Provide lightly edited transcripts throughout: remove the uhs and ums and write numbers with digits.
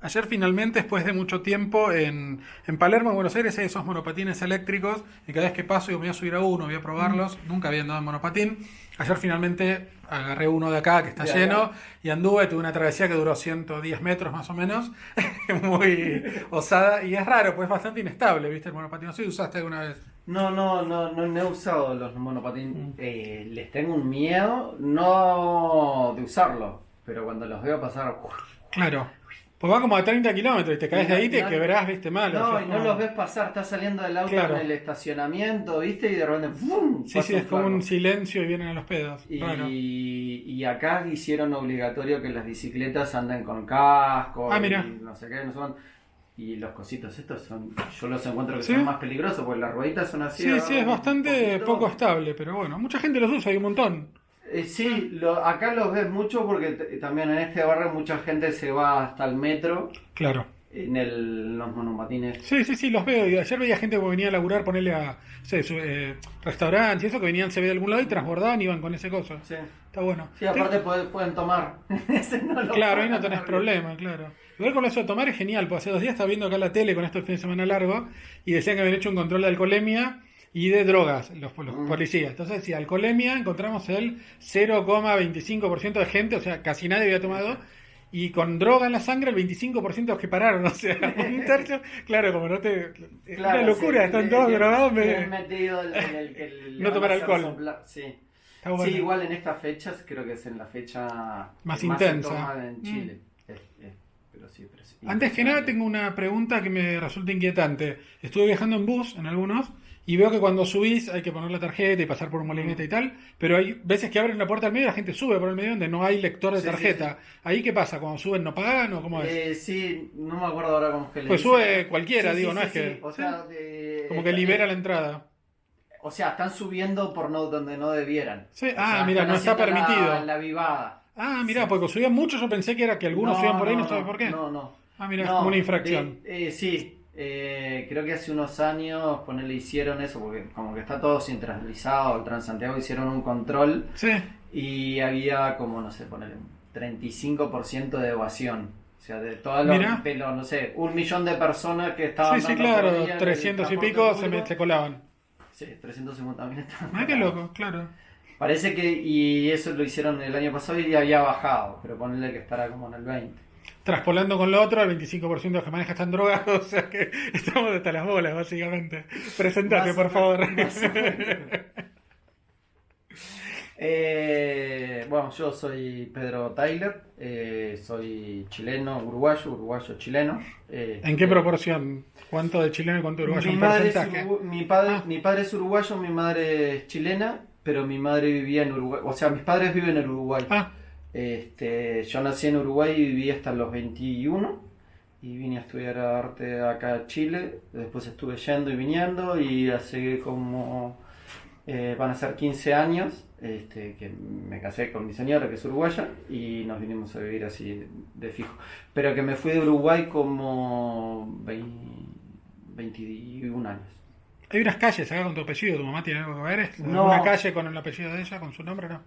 Ayer finalmente, después de mucho tiempo en Palermo, en Buenos Aires, hay esos monopatines eléctricos y cada vez que paso digo, me voy a subir a uno, voy a probarlos. Nunca había andado en monopatín. Ayer finalmente agarré uno de acá que está De lleno acá. y anduve, tuve una travesía que duró 110 metros más o menos, muy osada y es raro, pues es bastante inestable, ¿viste? El monopatín, no sé si usaste alguna vez. No he usado los Mm. monopatín. Les tengo un miedo, no de usarlo, pero cuando los veo pasar. Claro, pues va como a 30 kilómetros y te Y caes de ahí y te quebrás, ¿viste? Mal, o sea, no, es y no los como... ves pasar, estás saliendo del auto en Claro, el estacionamiento, ¿viste? Y de repente ¡fum! sí, sí, Pasa es un como un flaco. silencio y vienen a los pedos, raro. Y acá hicieron obligatorio que las bicicletas anden con casco Ah, mira, y no sé qué, no sé cuánto. Y los cositos estos son, yo los encuentro que ¿sí? son más peligrosos porque las rueditas son así, Sí, sí, es agarran un bastante poco poquito. estable, pero bueno, mucha gente los usa, hay un montón. Ah, Sí, acá los ves mucho porque también en este barrio mucha gente se va hasta el metro claro. los monomatines. Sí, sí, sí, los veo. Y ayer veía gente que venía a laburar, ponerle a, no sé, restaurantes y eso, que venían, se ve de algún lado y transbordaban y iban con ese coso. Sí, Está bueno. sí, aparte pueden tomar. Ese no lo Claro, ahí no pagan tenés arriba. problema, claro. Igual con eso de tomar es genial, pues hace 2 días estaba viendo acá la tele con esto el fin de semana largo y decían que habían hecho un control de alcoholemia y de drogas, los Mm, policías. Entonces, si alcoholemia encontramos el 0,25% de gente, o sea, casi nadie había tomado, y con droga en la sangre el 25% de los que pararon, o sea, un tercio. Claro, como no te... Es una claro, sí, locura, están todos drogados, tienen metido en el que le no van a tomar hacer alcohol. soplar. Sí. Está Sí, bueno. igual en estas fechas, creo que es en la fecha que Más más se intensa. toma en Mm. Chile. Pero sí, pero es Antes que nada, impresionante. tengo una pregunta que me resulta inquietante. Estuve viajando en bus en algunos y veo que cuando subís hay que poner la tarjeta y pasar por un molinete y Mm. tal, pero hay veces que abren la puerta al medio y la gente sube por el medio donde no hay lector de Sí, sí, sí. tarjeta. ¿Ahí qué pasa? ¿Cuando suben no pagan o cómo es? Sí, no me acuerdo ahora cómo es que le Pues dicen. sube cualquiera, Sí, digo, sí, no sí, es sí. que... O ¿Sí? sea, Como que libera la entrada. o sea, están subiendo por no, donde no debieran. Sí, O ah, sea, mira, están no está haciendo permitido. la vivada. Ah, mira, Sí. porque subían mucho, yo pensé que era que algunos subían No, por ahí, no no, sabe por no, qué. no, no. Ah, mira, es como una No, infracción. sí, creo que hace unos años, ponele, hicieron eso, porque como que está todo centralizado, el Transantiago hicieron un control Sí, y había como, no sé, ponele, un 35% de evasión. O sea, de todos mira. no sé, 1 millón de personas que Sí, estaban sí, dando por claro, día en el 300 y transporte pico público, se colaban. sí, 350.000 estaban Mira qué colados. loco, claro. Parece que, y eso lo hicieron el año pasado y había bajado, pero ponele que estará como en el 20. Traspolando con lo otro, el 25% de los que manejan están drogados, o sea que estamos hasta las bolas, básicamente. Presentate, Más o por menos, favor. más o menos. Bueno, yo soy Pedro Tyler, soy chileno, uruguayo chileno. ¿En qué proporción? ¿Cuánto de chileno y cuánto de uruguayo? Mi ¿Un madre es porcentaje? Ah, mi padre es uruguayo, mi madre es chilena, pero mi madre vivía en Uruguay, o sea, mis padres viven en Uruguay. ah, Yo nací en Uruguay y viví hasta los 21 y vine a estudiar arte acá a Chile. Después estuve yendo y viniendo y hace como van a ser 15 años que me casé con mi señora que es uruguaya y nos vinimos a vivir así de fijo. Pero que me fui de Uruguay como 21 años. hay unas calles acá con tu apellido, tu mamá tiene algo que ver, ¿es alguna No, calle con el apellido de ella, con su nombre, no?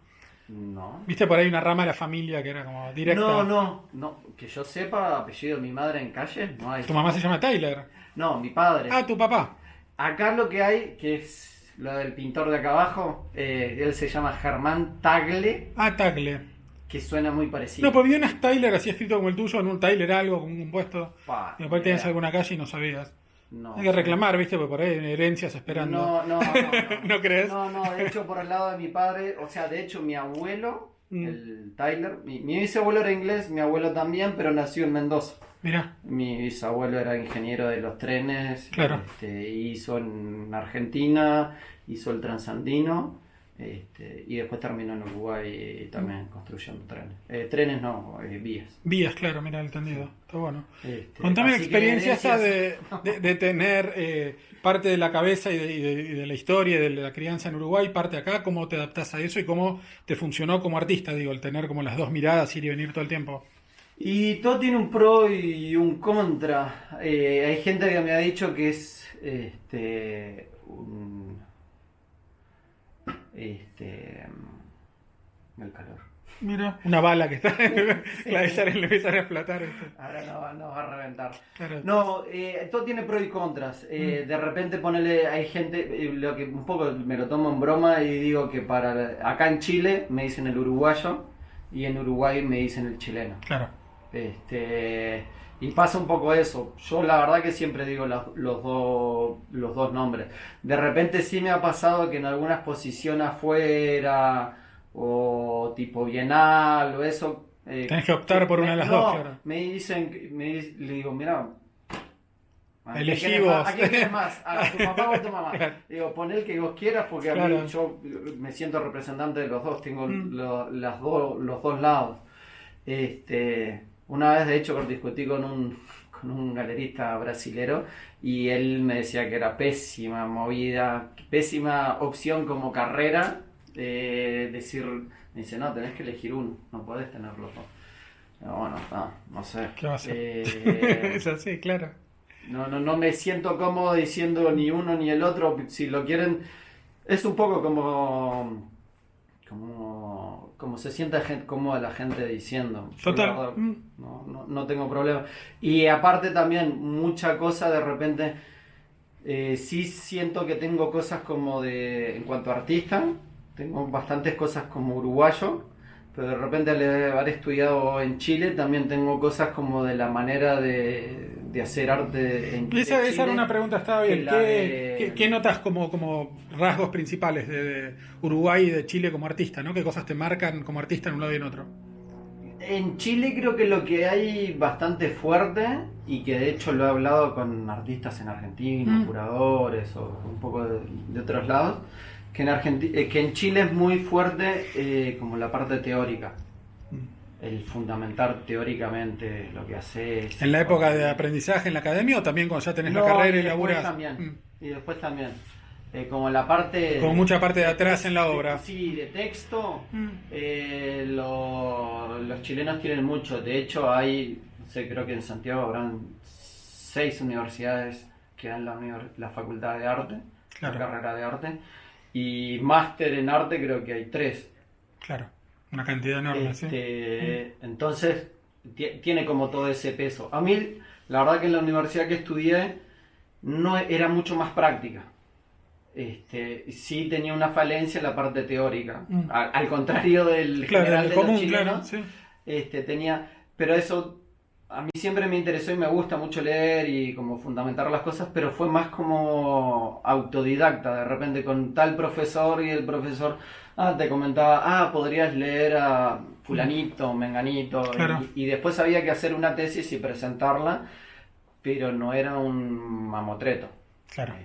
no. Viste, por ahí una rama de la familia que era como No, directa. no, no. Que yo sepa, apellido de mi madre en calle, no hay. Tu mamá se llama Tyler. No, mi padre. Ah, tu papá. Acá lo que hay, que es lo del pintor de acá abajo, él se llama Germán Tagle, Ah, Tagle. que suena muy No, parecido. pues vi unas Tyler así escrito como el tuyo, en un Tyler algo, con un compuesto. Pa, Y ni después tenías idea. alguna calle y no sabías. Hay No, que son. reclamar, viste, porque por ahí hay herencias esperando. No, no, no, no. ¿No crees? No, no, de hecho por el lado de mi padre, o sea, de hecho mi abuelo, Mm, el Tyler, mi bisabuelo era inglés, mi abuelo también, pero nació en Mendoza. mira, Mi bisabuelo era ingeniero de los trenes, claro. hizo en Argentina, hizo el Transandino, y después terminó en Uruguay también construyendo trenes. Trenes no, vías. Vías, claro, mira, entendido. Está bueno. Contame la Así que experiencia esa herencias. de tener parte de la cabeza y de la historia y de la crianza en Uruguay, parte acá, cómo te adaptás a eso y cómo te funcionó como artista, digo, el tener como las dos miradas, ir y venir todo el tiempo. Y todo tiene un pro y un contra. Hay gente que me ha dicho que es el calor. Mira, una bala que está, Sí. le empiezan a explotar. Ahora no va a reventar. Claro. No, todo tiene pros y contras. De repente ponele, hay gente, lo que un poco me lo tomo en broma y digo que acá en Chile me dicen el uruguayo y en Uruguay me dicen el chileno. Claro. Y pasa un poco eso. Yo la verdad que siempre digo los dos nombres. De repente sí me ha pasado que en alguna exposición afuera o tipo Bienal o eso. Tenés que optar por una de las dos, claro. Me dicen, le digo, mira, Elegí vos. ¿a quién quieres más? ¿A tu papá o a tu mamá? Claro. Digo, pon el que vos quieras porque a Claro. mí yo me siento representante de los dos, tengo los dos lados. Una vez de hecho discutí con un galerista brasilero y él me decía que era pésima movida, pésima opción como carrera, decir, me dice, no, tenés que elegir uno, no podés tener los dos. Pero bueno, no sé. ¿Qué va a ser? Es así, claro. No me siento cómodo diciendo ni uno ni el otro. Si lo quieren, es un poco como se sienta cómoda la gente diciendo. Yo, Total. la verdad, no tengo problema. Y aparte también, mucha cosa de repente, sí siento que tengo cosas como en cuanto a artista, tengo bastantes cosas como uruguayo. Pero de repente al haber estudiado en Chile también tengo cosas como de la manera de hacer arte en Esa Chile, era una pregunta, estaba bien. que ¿Qué notas como rasgos principales de Uruguay y de Chile como artista, ¿no? ¿Qué cosas te marcan como artista en un lado y en otro? En Chile creo que lo que hay bastante fuerte, y que de hecho lo he hablado con artistas en Argentina, curadores o un poco de otros lados, que en Chile es muy fuerte como la parte teórica, el fundamentar teóricamente lo que haces. ¿En la época de aprendizaje en la academia o también cuando ya tenés la carrera y laburás? Y después también. Como la parte... Como mucha parte de atrás en la obra. Sí, de texto. Los chilenos tienen mucho. De hecho, hay, no sé, creo que en Santiago habrán 6 universidades que dan la facultad de arte, Claro. la carrera de arte. Y máster en arte creo que hay 3. Claro, una cantidad enorme, sí. Entonces, tiene como todo ese peso. A mí, la verdad que en la universidad que estudié, no era mucho más práctica. Sí tenía una falencia en la parte teórica. Al contrario del Claro, general el de común, los chilenos, claro, sí. pero eso a mí siempre me interesó y me gusta mucho leer y como fundamentar las cosas, pero fue más como autodidacta, de repente con tal profesor y el profesor te comentaba, podrías leer a fulanito, menganito, Claro. y después había que hacer una tesis y presentarla, pero no era un mamotreto. Claro.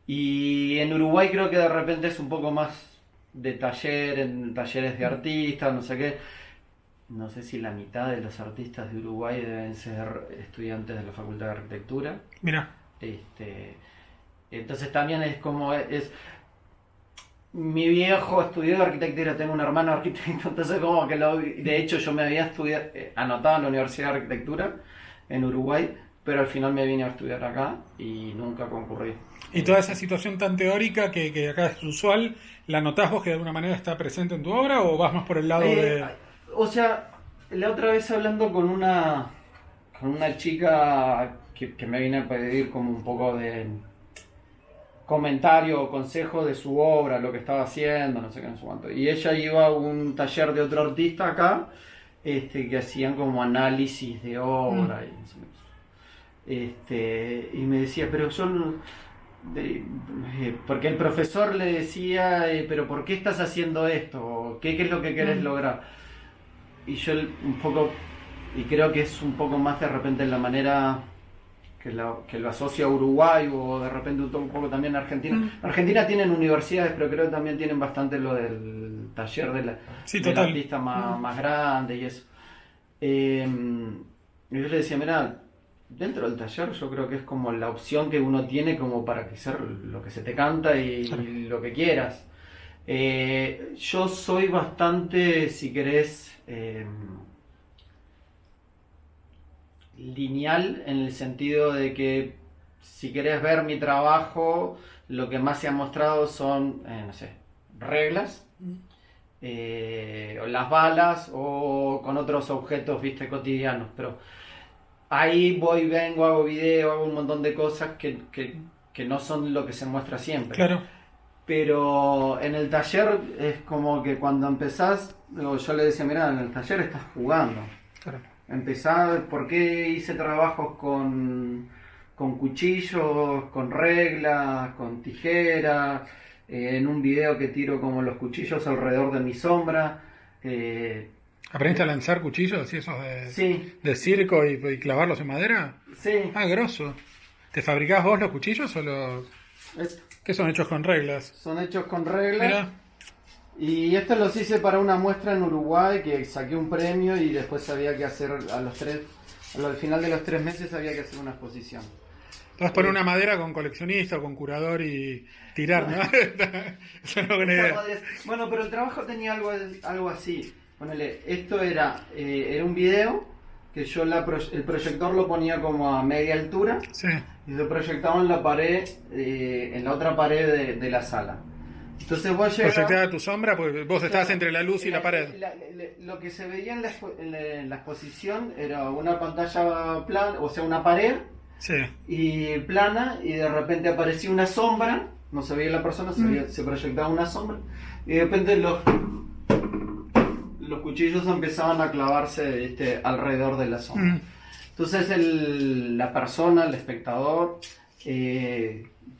Y en Uruguay creo que de repente es un poco más de en talleres de artistas, no sé qué. No sé si la mitad de los artistas de Uruguay deben ser estudiantes de la Facultad de Arquitectura. Mira. Entonces también es como mi viejo estudió arquitectura, tengo un hermano arquitecto, entonces como que de hecho yo me había anotado en la Universidad de Arquitectura en Uruguay, pero al final me vine a estudiar acá y nunca concurrí. Y toda esa situación tan teórica que acá es usual, ¿la notás vos que de alguna manera está presente en tu obra o vas más por el lado de...? O sea, la otra vez hablando con una chica que me vine a pedir como un poco de comentario o consejo de su obra, lo que estaba haciendo, no sé qué, no sé cuánto. Y ella iba a un taller de otro artista acá, que hacían como análisis de obra y no sé qué. Y me decía, pero yo no... porque el profesor le decía, pero ¿por qué estás haciendo esto? ¿Qué es lo que querés lograr? Y yo un poco, y creo que es un poco más de repente en la manera que lo asocia a Uruguay o de repente un poco también a Argentina. En Argentina tienen universidades, pero creo que también tienen bastante lo del taller del artista más grande y eso. Y yo le decía, mira, dentro del taller yo creo que es como la opción que uno tiene como para hacer lo que se te canta y lo que quieras. Yo soy bastante, si querés, lineal en el sentido de que si querés ver mi trabajo, lo que más se ha mostrado son, no sé, reglas o las balas o con otros objetos, viste, cotidianos. Pero ahí voy, vengo, hago video, hago un montón de cosas que no son lo que se muestra siempre. Claro. Pero en el taller es como que cuando empezás, yo le decía, mirá, en el taller estás jugando. Claro. Empezar, ¿por qué hice trabajos con cuchillos, con reglas, con tijeras? En un video que tiro como los cuchillos alrededor de mi sombra. ¿Aprendiste a lanzar cuchillos y esos Sí, de circo y clavarlos en madera? sí. Ah, grosso. ¿Te fabricás vos los cuchillos o los...? ¿Qué son hechos con reglas? Son hechos con reglas. Mirá. Y estos los hice para una muestra en Uruguay que saqué un premio y después había que hacer al final de los 3 meses había que hacer una exposición. Vas a poner una madera con coleccionista o con curador y tirar, ¿no? Eso no es buena idea. Bueno, pero el trabajo tenía algo así. Ponele, esto era un video que yo el proyector lo ponía como a media altura Sí. y lo proyectaba en la pared, en la otra pared de la sala. Entonces vos llegabas... Proyectaba tu sombra porque vos estabas entre la luz y la pared. Lo que se veía en la exposición era una pantalla plana, o sea, una pared Sí. y plana, y de repente aparecía una sombra, no se veía la persona, se proyectaba una sombra, y de repente los cuchillos empezaban a clavarse alrededor de la sombra. Entonces la persona, el espectador,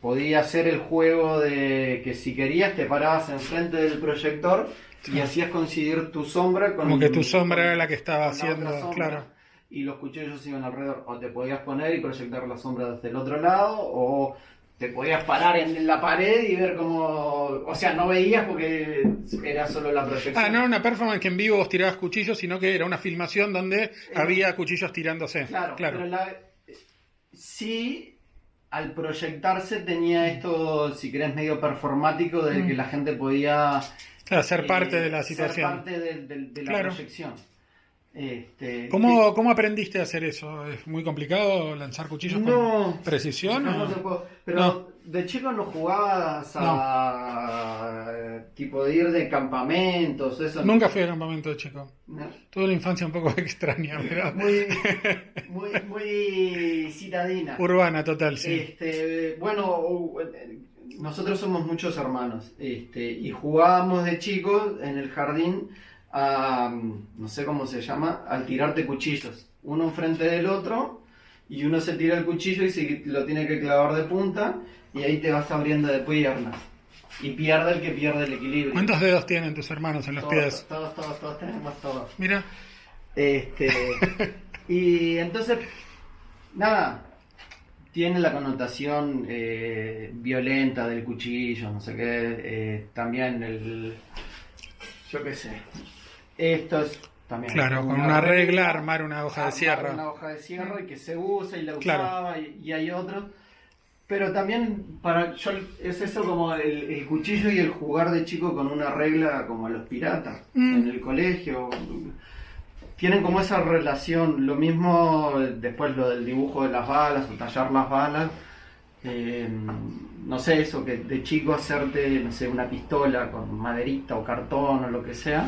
podía hacer el juego de que si querías te parabas enfrente del proyector y hacías coincidir tu sombra con... Como que tu sombra era la que estaba con la otra haciendo, sombra, claro. y los cuchillos iban alrededor. O te podías poner y proyectar la sombra desde el otro lado, o te podías parar en la pared y ver cómo... O sea, no veías porque era solo la proyección. Ah, no era una performance que en vivo vos tirabas cuchillos, sino que era una filmación donde había cuchillos tirándose. Claro. Pero sí, al proyectarse tenía esto, si querés, medio performático de que la gente podía... Claro, ser parte de la situación. Ser parte de la proyección. ¿Cómo aprendiste a hacer eso? ¿Es muy complicado lanzar cuchillos con precisión? No, pero de chico no jugabas tipo de ir de campamentos, eso. Nunca fui a campamento de chico. No. Tuve una infancia un poco extraña, pero... muy citadina. Urbana, total, sí. Bueno, nosotros somos muchos hermanos, y jugábamos de chicos en el jardín a, no sé cómo se llama, al tirarte cuchillos, uno enfrente del otro, y uno se tira el cuchillo y lo tiene que clavar de punta, y ahí te vas abriendo de piernas, y pierde el que pierde el equilibrio. ¿Cuántos dedos tienen tus hermanos en los pies? Todos tenemos todos. Mira. Y entonces, nada, tiene la connotación violenta del cuchillo, no sé qué, también yo qué sé. Esto es también... Claro, con una regla armar una hoja de sierra. Una hoja de sierra y que se usa y la Claro. usaba, y hay otros. Pero también es eso como el cuchillo y el jugar de chico con una regla como los piratas en el colegio. Tienen como esa relación, lo mismo después lo del dibujo de las balas o tallar las balas. No sé, eso que de chico hacerte, no sé, una pistola con maderita o cartón o lo que sea,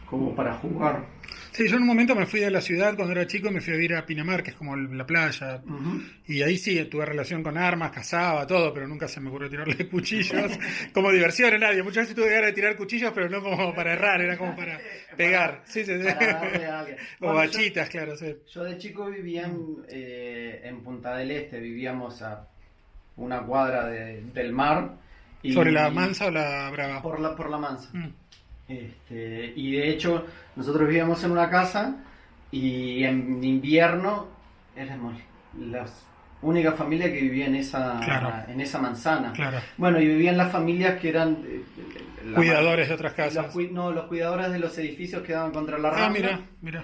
como para jugar. Sí, yo en un momento me fui de la ciudad cuando era chico y me fui a vivir a Pinamar, que es como la playa. Y ahí sí tuve relación con armas, cazaba, todo, pero nunca se me ocurrió tirarle cuchillos. Como diversión en nadie. Muchas veces tuve ganas de tirar cuchillos, pero no como para errar, era como para pegar. Sí. Para darle a alguien. O Bueno, bachitas, claro, sí. Yo de chico vivía en Punta del Este, vivíamos a una cuadra del mar. ¿Sobre la Mansa o la Brava? Por la Mansa. Y de hecho, nosotros vivíamos en una casa y en invierno éramos la única familia que vivía en esa manzana. Claro. Bueno, y vivían las familias que eran... Cuidadores de otras casas. Los cuidadores de los edificios que daban contra la rambla. Mira.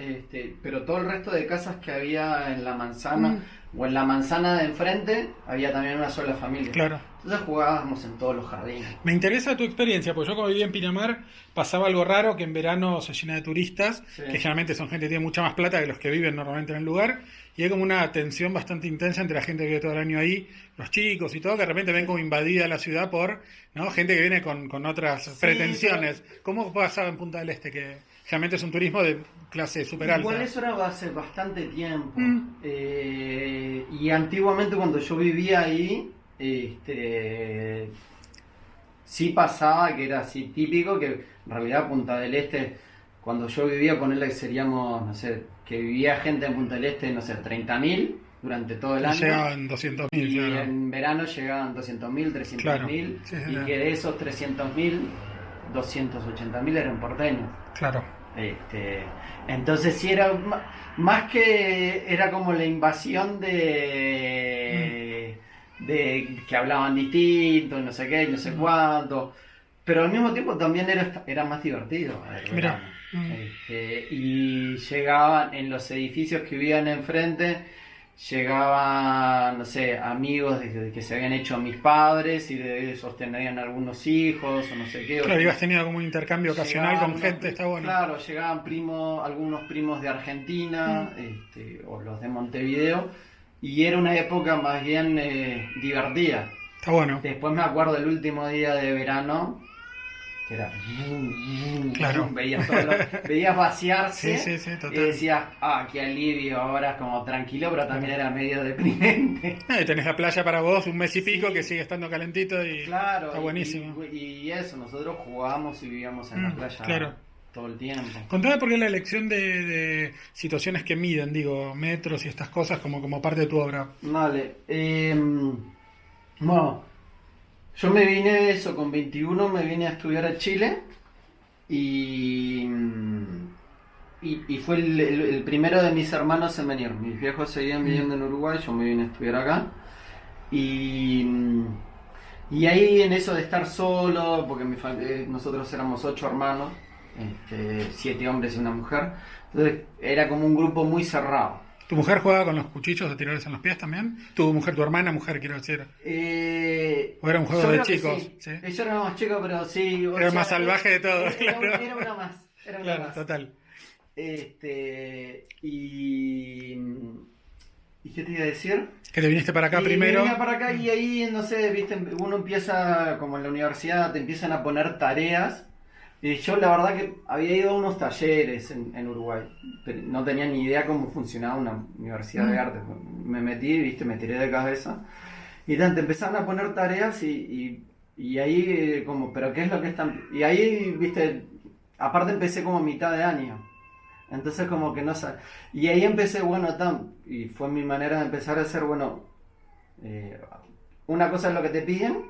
Pero todo el resto de casas que había en la manzana o en la manzana de enfrente, había también una sola familia. Claro. Entonces jugábamos en todos los jardines. Me interesa tu experiencia, porque yo cuando vivía en Pinamar pasaba algo raro, que en verano se llena de turistas, que generalmente son gente que tiene mucha más plata que los que viven normalmente en el lugar, y hay como una tensión bastante intensa entre la gente que vive todo el año ahí, los chicos y todo, que de repente ven como invadida la ciudad por gente que viene con otras sí, pretensiones. Pero... ¿Cómo pasaba en Punta del Este? Que realmente es un turismo de clase super alta. Igual eso era hace bastante tiempo. Y antiguamente cuando yo vivía ahí, sí pasaba que era así típico, que en realidad Punta del Este, cuando yo vivía, ponerle que seríamos, no sé, que vivía gente en Punta del Este, no sé, 30.000 durante todo el año. Llegaban 200.000, y claro. en verano llegaban 200.000, 300.000, claro. Sí, y que de esos 300.000, 280.000 eran porteños. Claro. Entonces sí era más que era como la invasión de que hablaban distinto, no sé qué, no sé cuánto, pero al mismo tiempo también era más divertido el verano. Y llegaban en los edificios que vivían enfrente, llegaban, no sé, amigos de que se habían hecho mis padres y de esos tenían algunos hijos o no sé qué. Claro, ibas teniendo como un intercambio ocasional con gente, está bueno. Claro, llegaban algunos primos de Argentina, o los de Montevideo, y era una época más bien divertida. Está bueno. Después me acuerdo del último día de verano, que era... Claro. Veías vaciarse, sí, total. Y decías, qué alivio, ahora es como tranquilo, pero también era medio deprimente. Y tenés la playa para vos, un mes y pico, que sigue estando calentito y claro, está buenísimo. Y eso, nosotros jugábamos y vivíamos en la playa. Claro. Todo el tiempo. Contame por qué la elección de situaciones que miden, digo, metros y estas cosas como parte de tu obra. Vale. Bueno, yo me vine con 21, me vine a estudiar a Chile y fue el primero de mis hermanos en venir. Mis viejos seguían viviendo en Uruguay, yo me vine a estudiar acá. Y ahí en eso de estar solo, porque nosotros éramos 8 hermanos, 7 hombres y una mujer, entonces era como un grupo muy cerrado. ¿Tu mujer juega con los cuchillos de tirarles en los pies también? ¿Tu mujer, tu hermana mujer, quiero decir? ¿O era un juego de chicos? Sí. Ella era más chica, pero sí. Era más salvaje de todo. Era una más. Era una más. Total. ¿Y qué te iba a decir? Que te viniste para acá primero. Me vine para acá y ahí, no sé, viste, uno empieza, como en la universidad, te empiezan a poner tareas. Y yo la verdad que había ido a unos talleres en Uruguay, pero no tenía ni idea cómo funcionaba una universidad de arte. Me metí, viste, me tiré de cabeza. Y te empezaron a poner tareas y ahí como, pero ¿qué es lo que están? Y ahí, viste, aparte empecé como a mitad de año. Entonces como que no sé. Y ahí empecé, bueno, y fue mi manera de empezar a hacer, bueno, una cosa es lo que te piden,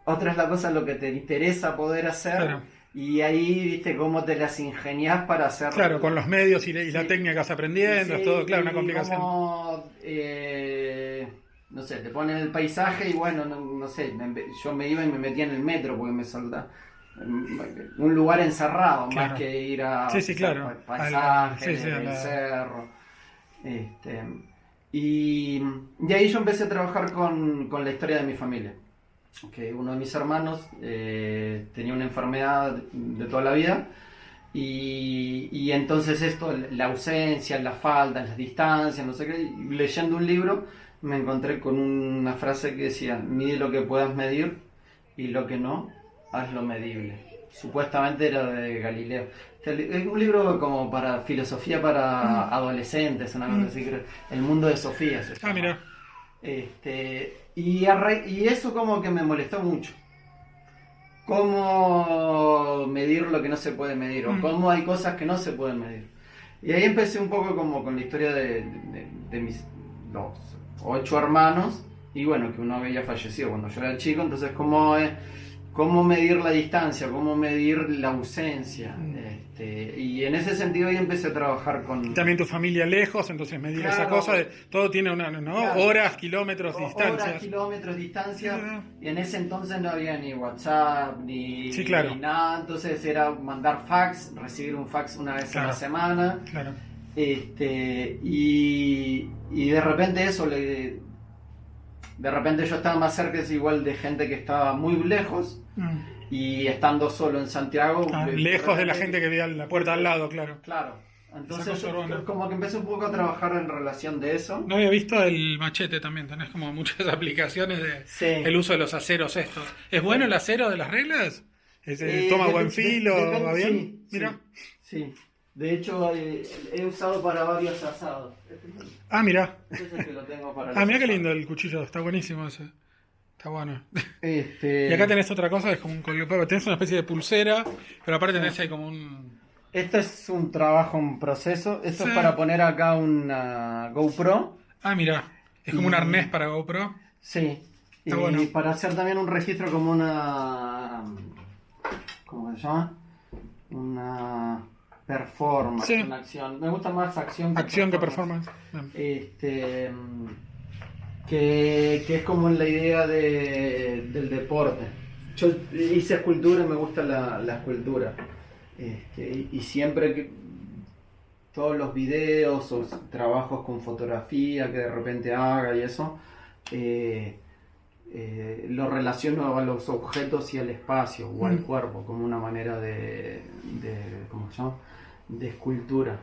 otra es la cosa lo que te interesa poder hacer. Claro. Y ahí, viste, cómo te las ingenias para hacer... Claro, con los medios y la técnica que vas aprendiendo, es todo, claro, una complicación. Como, no sé, te ponen el paisaje y bueno, no sé, yo me iba y me metía en el metro porque me soltaba. Un lugar encerrado, claro. Más que ir a claro. Paisajes, el cerro. Y ahí yo empecé a trabajar con la historia de mi familia. Que uno de mis hermanos tenía una enfermedad de toda la vida y entonces esto, la ausencia, la falta, las distancias, no sé qué, leyendo un libro me encontré con una frase que decía: mide lo que puedas medir y lo que no, hazlo medible. Supuestamente era de Galileo. Es un libro como para filosofía para adolescentes, una cosa así, El mundo de Sofía se llama. Mira. Y eso como que me molestó mucho. Cómo medir lo que no se puede medir, o cómo hay cosas que no se pueden medir. Y ahí empecé un poco como con la historia de mis 8 hermanos, y bueno, que uno había fallecido cuando yo era chico, entonces cómo medir la distancia, cómo medir la ausencia. Y en ese sentido ahí empecé a trabajar con... Y también tu familia lejos, entonces medir esa cosa, todo tiene horas, kilómetros, distancias. Horas, kilómetros, distancias, y en ese entonces no había ni WhatsApp, ni nada, entonces era mandar fax, recibir un fax una vez a la semana. Claro. Y de repente eso, de repente yo estaba más cerca, es igual de gente que estaba muy lejos. Y estando solo en Santiago... lejos de la gente que veía la puerta al lado, claro. Claro. Entonces yo como que empecé un poco a trabajar en relación de eso. No había visto el machete también, tenés como muchas aplicaciones de el uso de los aceros estos. ¿Es bueno el acero de las reglas? ¿Toma buen filo? depende, ¿Va bien? sí, Mira. sí. De hecho, he usado para varios asados. Ah, mira. Este es el que lo tengo para Ah, los mira qué asados. lindo el cuchillo. Está buenísimo ese. Está bueno. Este, Y acá tenés otra cosa, que es como un colgapego. Tenés una especie de pulsera, pero aparte tenés ahí como un... Esto es un trabajo, un proceso. Esto Sí. es para poner acá una GoPro. Ah, mira. Es como un arnés para GoPro. Sí. Está Y bueno. para hacer también un registro como una... ¿Cómo se llama? Una performance, Sí. una acción. Me gusta más acción Acción que performance. Bien. Que es como la idea del deporte. Yo hice escultura y me gusta la escultura. Y siempre que todos los videos o trabajos con fotografía que de repente haga y eso, lo relaciono a los objetos y al espacio o al cuerpo como una manera de ¿cómo se llama? De escultura.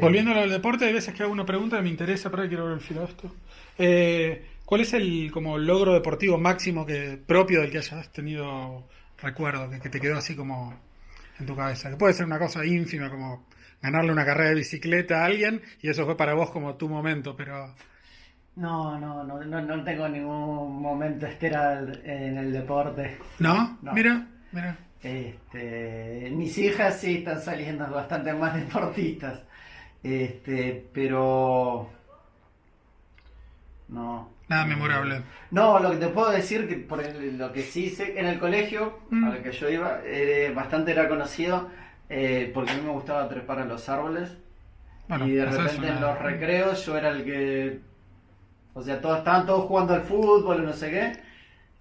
Volviendo al deporte, hay veces que hago una pregunta que me interesa, pero quiero ver el filo de esto. ¿Cuál es el como logro deportivo máximo propio del que hayas tenido recuerdo, que te quedó así como en tu cabeza? Que puede ser una cosa ínfima como ganarle una carrera de bicicleta a alguien y eso fue para vos como tu momento, pero... No tengo ningún momento estelar en el deporte. ¿No? No. Mira. Mis hijas sí están saliendo bastante más deportistas. Pero no. Nada memorable. No, lo que te puedo decir que lo que sí sé en el colegio al que yo iba, bastante era conocido porque a mí me gustaba trepar a los árboles. Bueno, y de eso es repente en una- los recreos yo era el que, o sea, estaban todos jugando al fútbol y no sé qué.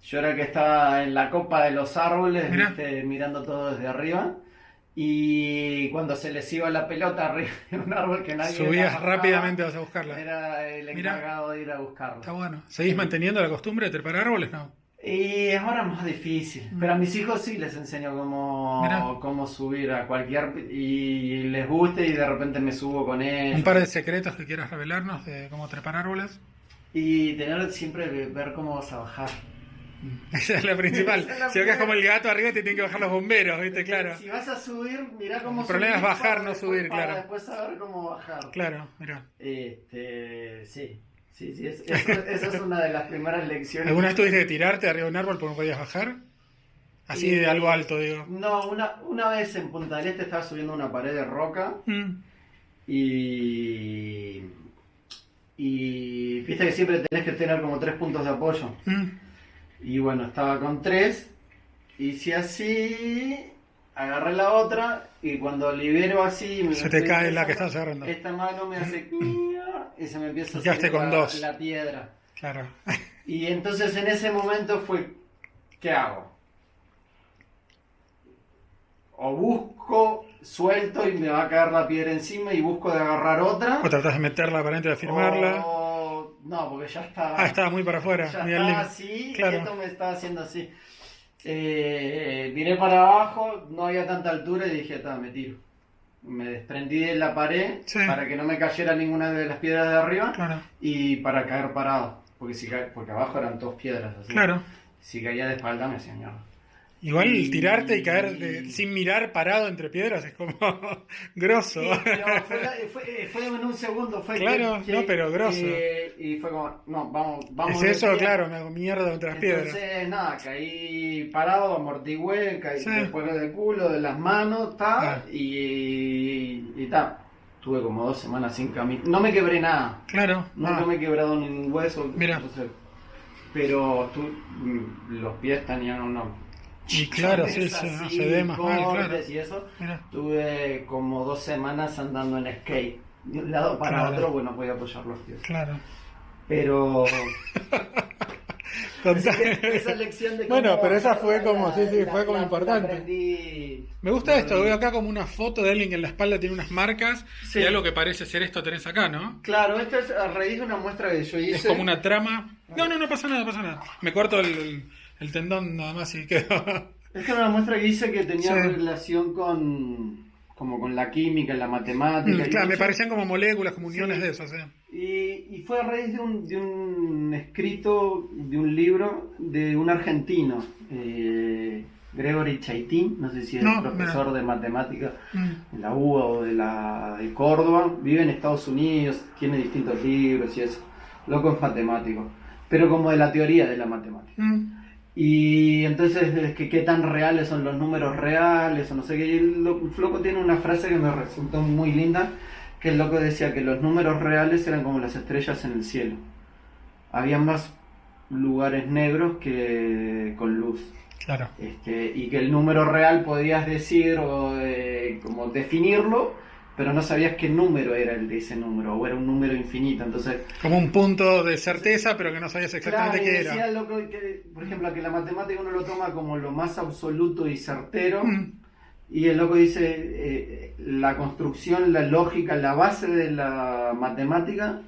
Yo era el que estaba en la copa de los árboles, Mirá. ¿viste? Mirando todo desde arriba. Y cuando se les iba la pelota arriba de un árbol que nadie Subías la bajaba, rápidamente vas a buscarla. era el Mirá. encargado de ir a buscarla. Está bueno. ¿Seguís manteniendo la costumbre de trepar árboles? No. Y ahora es más difícil, pero a mis hijos sí les enseño Mirá. cómo subir a cualquier... Y les gusta y de repente me subo con ellos. ¿Un par de secretos que quieras revelarnos de cómo trepar árboles? Y tener siempre ver cómo vas a bajar. Esa es la principal. Esa es la Si acá es primera. como el gato arriba, te tienen que bajar los bomberos, ¿viste? Claro. Si vas a subir, mirá cómo El problema subir es bajar, para no después- subir, para claro. después saber cómo bajar. Claro, mira. Sí. Esa es una de las primeras lecciones. ¿Alguna vez tuviste que tirarte arriba de un árbol porque no podías bajar? Así de algo alto, digo. No, una vez en Punta del Este estaba subiendo una pared de roca Mm. y viste que siempre tenés que tener como 3 puntos de apoyo. Mm. Y bueno, estaba con 3, hice así, agarré la otra y cuando libero así... Se te cae la que estás agarrando. Esta mano me hace... y se me empieza a Y quedaste salir con 2. la piedra. Claro. Y entonces en ese momento fue, ¿qué hago? O busco, suelto y me va a caer la piedra encima y busco de agarrar otra. O tratás de meterla para adentro y de firmarla. No, porque ya está. Ah, estaba muy para afuera. Ya muy al estaba límite. así, Claro. esto me estaba haciendo así. Miré para abajo, no había tanta altura y dije, me tiro. Me desprendí de la pared Sí. para que no me cayera ninguna de las piedras de arriba Claro. y para caer parado. Porque abajo eran 2 piedras así. Claro. Si caía de espalda me hacía mierda. Igual Y- tirarte y caer sin mirar parado entre piedras es como grosso. Sí, pero fue en un segundo. Fue Claro, no, pero grosso. y fue como, no, vamos. Es de eso, pie. me hago mierda contra las piedras. Entonces, nada, caí parado, amortigüé, caí Sí. después del culo, de las manos, Ah. y tuve como 2 semanas sin caminar. No me quebré nada. Claro. Nunca Ah. me he quebrado ningún hueso. Mira. no sé. Pero los pies tenían unos... Y claro, sí, así, no se ve más mal, claro. cortes y eso. Mira. Tuve como 2 semanas andando en skate. De un lado para Claro. otro, bueno, podía apoyar los pies. Claro. Pero... Contá- Así que esa lección de Bueno, cómo pero esa bajar fue como, sí, fue como la importante. aprendí. Me gusta esto, veo acá como una foto de alguien que en la espalda tiene unas marcas Sí. y algo que parece ser esto tenés acá, ¿no? Claro, esto es a raíz de una muestra que yo hice. Es como una trama. No pasa nada, pasa nada. Me corto el tendón nada más y quedo. Esta era una muestra que hice que tenía Sí. relación como con la química, la matemática. y Claro, me eso. parecían como moléculas, como uniones Sí. de esas. Y fue a raíz de un escrito, de un libro de un argentino. Gregory Chaitin, no sé si es No, profesor de matemática Mm. de la UBA o de Córdoba, vive en Estados Unidos, tiene distintos libros y eso. Loco es matemático, pero como de la teoría de la matemática. Mm. Y entonces, ¿qué tan reales son los números reales? O no sé qué. Y el loco tiene una frase que me resultó muy linda, que el loco decía que los números reales eran como las estrellas en el cielo. Había más lugares negros que con luz. Claro. Y que el número real podías decir o como definirlo, pero no sabías qué número era el de ese número, o era un número infinito. Entonces, Como un punto de certeza, pero que no sabías exactamente claro, y qué decía era. loco que, por ejemplo, que la matemática uno lo toma como lo más absoluto y certero, Mm. y el loco dice, la construcción, la lógica, la base de la matemática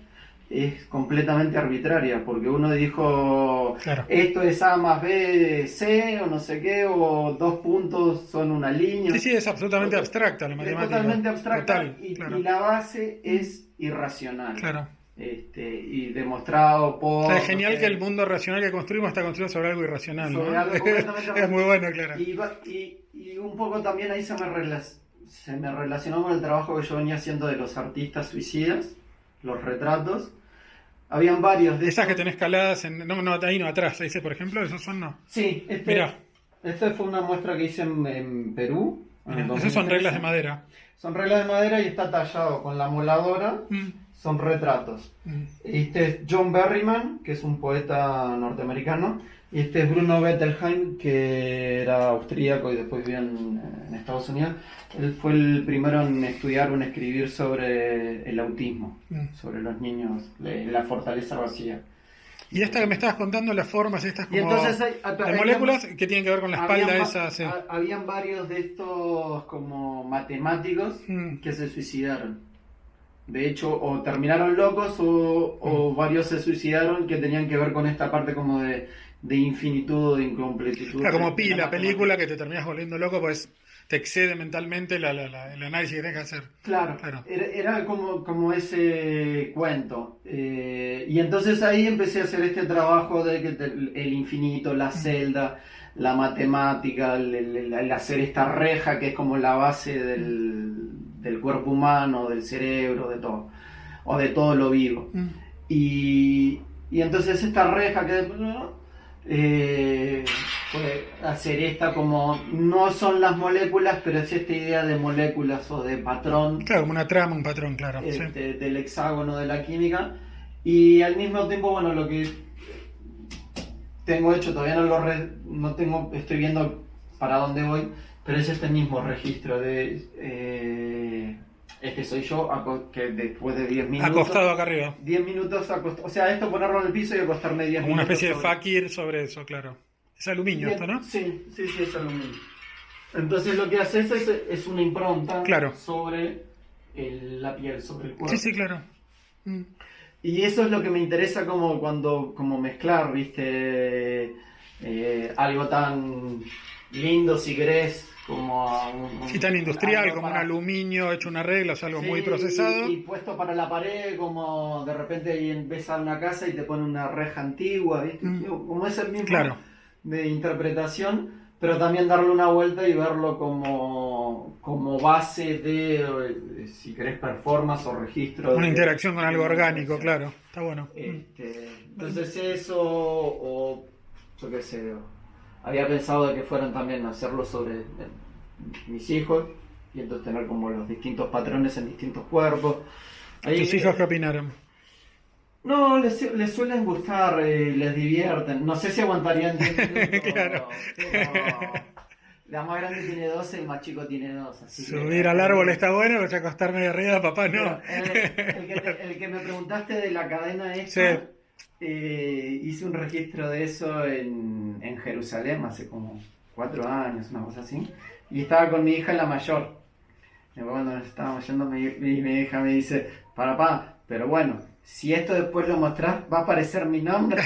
es completamente arbitraria, porque uno dijo, Claro. esto es A más B, C, o no sé qué, o 2 puntos son una línea. Sí, es absolutamente abstracta la Es matemática. totalmente abstracta. Total, y, claro. y la base es irracional. Claro. Y demostrado por... O sea, es genial no sé, que el mundo racional que construimos está construido sobre algo irracional, sobre ¿no? algo completamente Es muy bueno, claro. y un poco también ahí se me relacionó con el trabajo que yo venía haciendo de los artistas suicidas, los retratos. Habían varios de Esas que estos. tenés caladas en... No, ahí no, atrás. Ahí dice, por ejemplo, esos son no. Sí, Mirá. esta fue una muestra que hice en Perú. En Mirá, el esas son 2013. reglas de madera. Son reglas de madera y está tallado con la moladora. Mm, Son retratos. mm. Este es John Berryman, que es un poeta norteamericano. Y este es Bruno Bettelheim, que era austríaco y después vivió en Estados Unidos. Él fue el primero en estudiar o en escribir sobre el autismo, sobre los niños, la fortaleza vacía. Y esta que me estabas contando, las formas, estas Y como entonces de moléculas que tienen que ver con la espalda esa. Sí. Habían varios de estos como matemáticos que se suicidaron. De hecho, o terminaron locos o varios se suicidaron que tenían que ver con esta parte como de infinitud, de incompletitud. Como de Pi, la la matemática. película que te terminas volviendo loco, pues te excede mentalmente el análisis que tenés que hacer. Claro, Claro. era como ese cuento. Y entonces ahí empecé a hacer este trabajo de que el infinito, la celda, la matemática, el hacer esta reja que es como la base del cuerpo humano, del cerebro, de todo, o de todo lo vivo. Y entonces esta reja puede hacer esta como, no son las moléculas, pero es esta idea de moléculas o de patrón, Claro, como una trama, un patrón, claro. Sí. del hexágono de la química. Y al mismo tiempo, bueno, lo que tengo hecho, todavía no tengo, estoy viendo para dónde voy, pero es este mismo registro de este soy yo, que después de 10 minutos... Acostado acá arriba. 10 minutos acostado, o sea, esto ponerlo en el piso y acostarme 10 Como una minutos. especie de sobre- fakir sobre eso, claro. Es aluminio esto, ¿no? Sí, es aluminio. Entonces lo que haces es una impronta Claro. sobre la piel, sobre el cuerpo. Sí, claro. Mm. Y eso es lo que me interesa como mezclar, ¿viste? Algo tan lindo, si querés, como Sí, tan industrial, algo como un para- aluminio hecho una regla, o sea, algo Sí, muy procesado. y puesto para la pared, como de repente ahí ves a una casa y te pone una reja antigua, ¿viste? Como es el mismo Claro. de interpretación, pero también darle una vuelta y verlo como base de, si querés, performance o registro. Una de- interacción con algo de una orgánico, interacción. claro. Está bueno. Entonces eso, o yo qué sé, había pensado de que fueran también a hacerlo sobre mis hijos, y entonces tener como los distintos patrones en distintos cuerpos. ¿Tus hijos qué opinaron? No, les suelen gustar, les divierten. No sé si aguantarían 10 minutos. Claro. Pero la más grande tiene 12, el más chico tiene 2. Así que- Subir al árbol está bueno, pero acostarme de arriba, papá, no. El que me preguntaste de la cadena esta, hice un registro de eso en Jerusalén hace como 4 años, una cosa así. Y estaba con mi hija, la mayor. Y cuando nos estábamos yendo, mi hija me dice, papá, pero bueno, si esto después lo mostrás, va a aparecer mi nombre.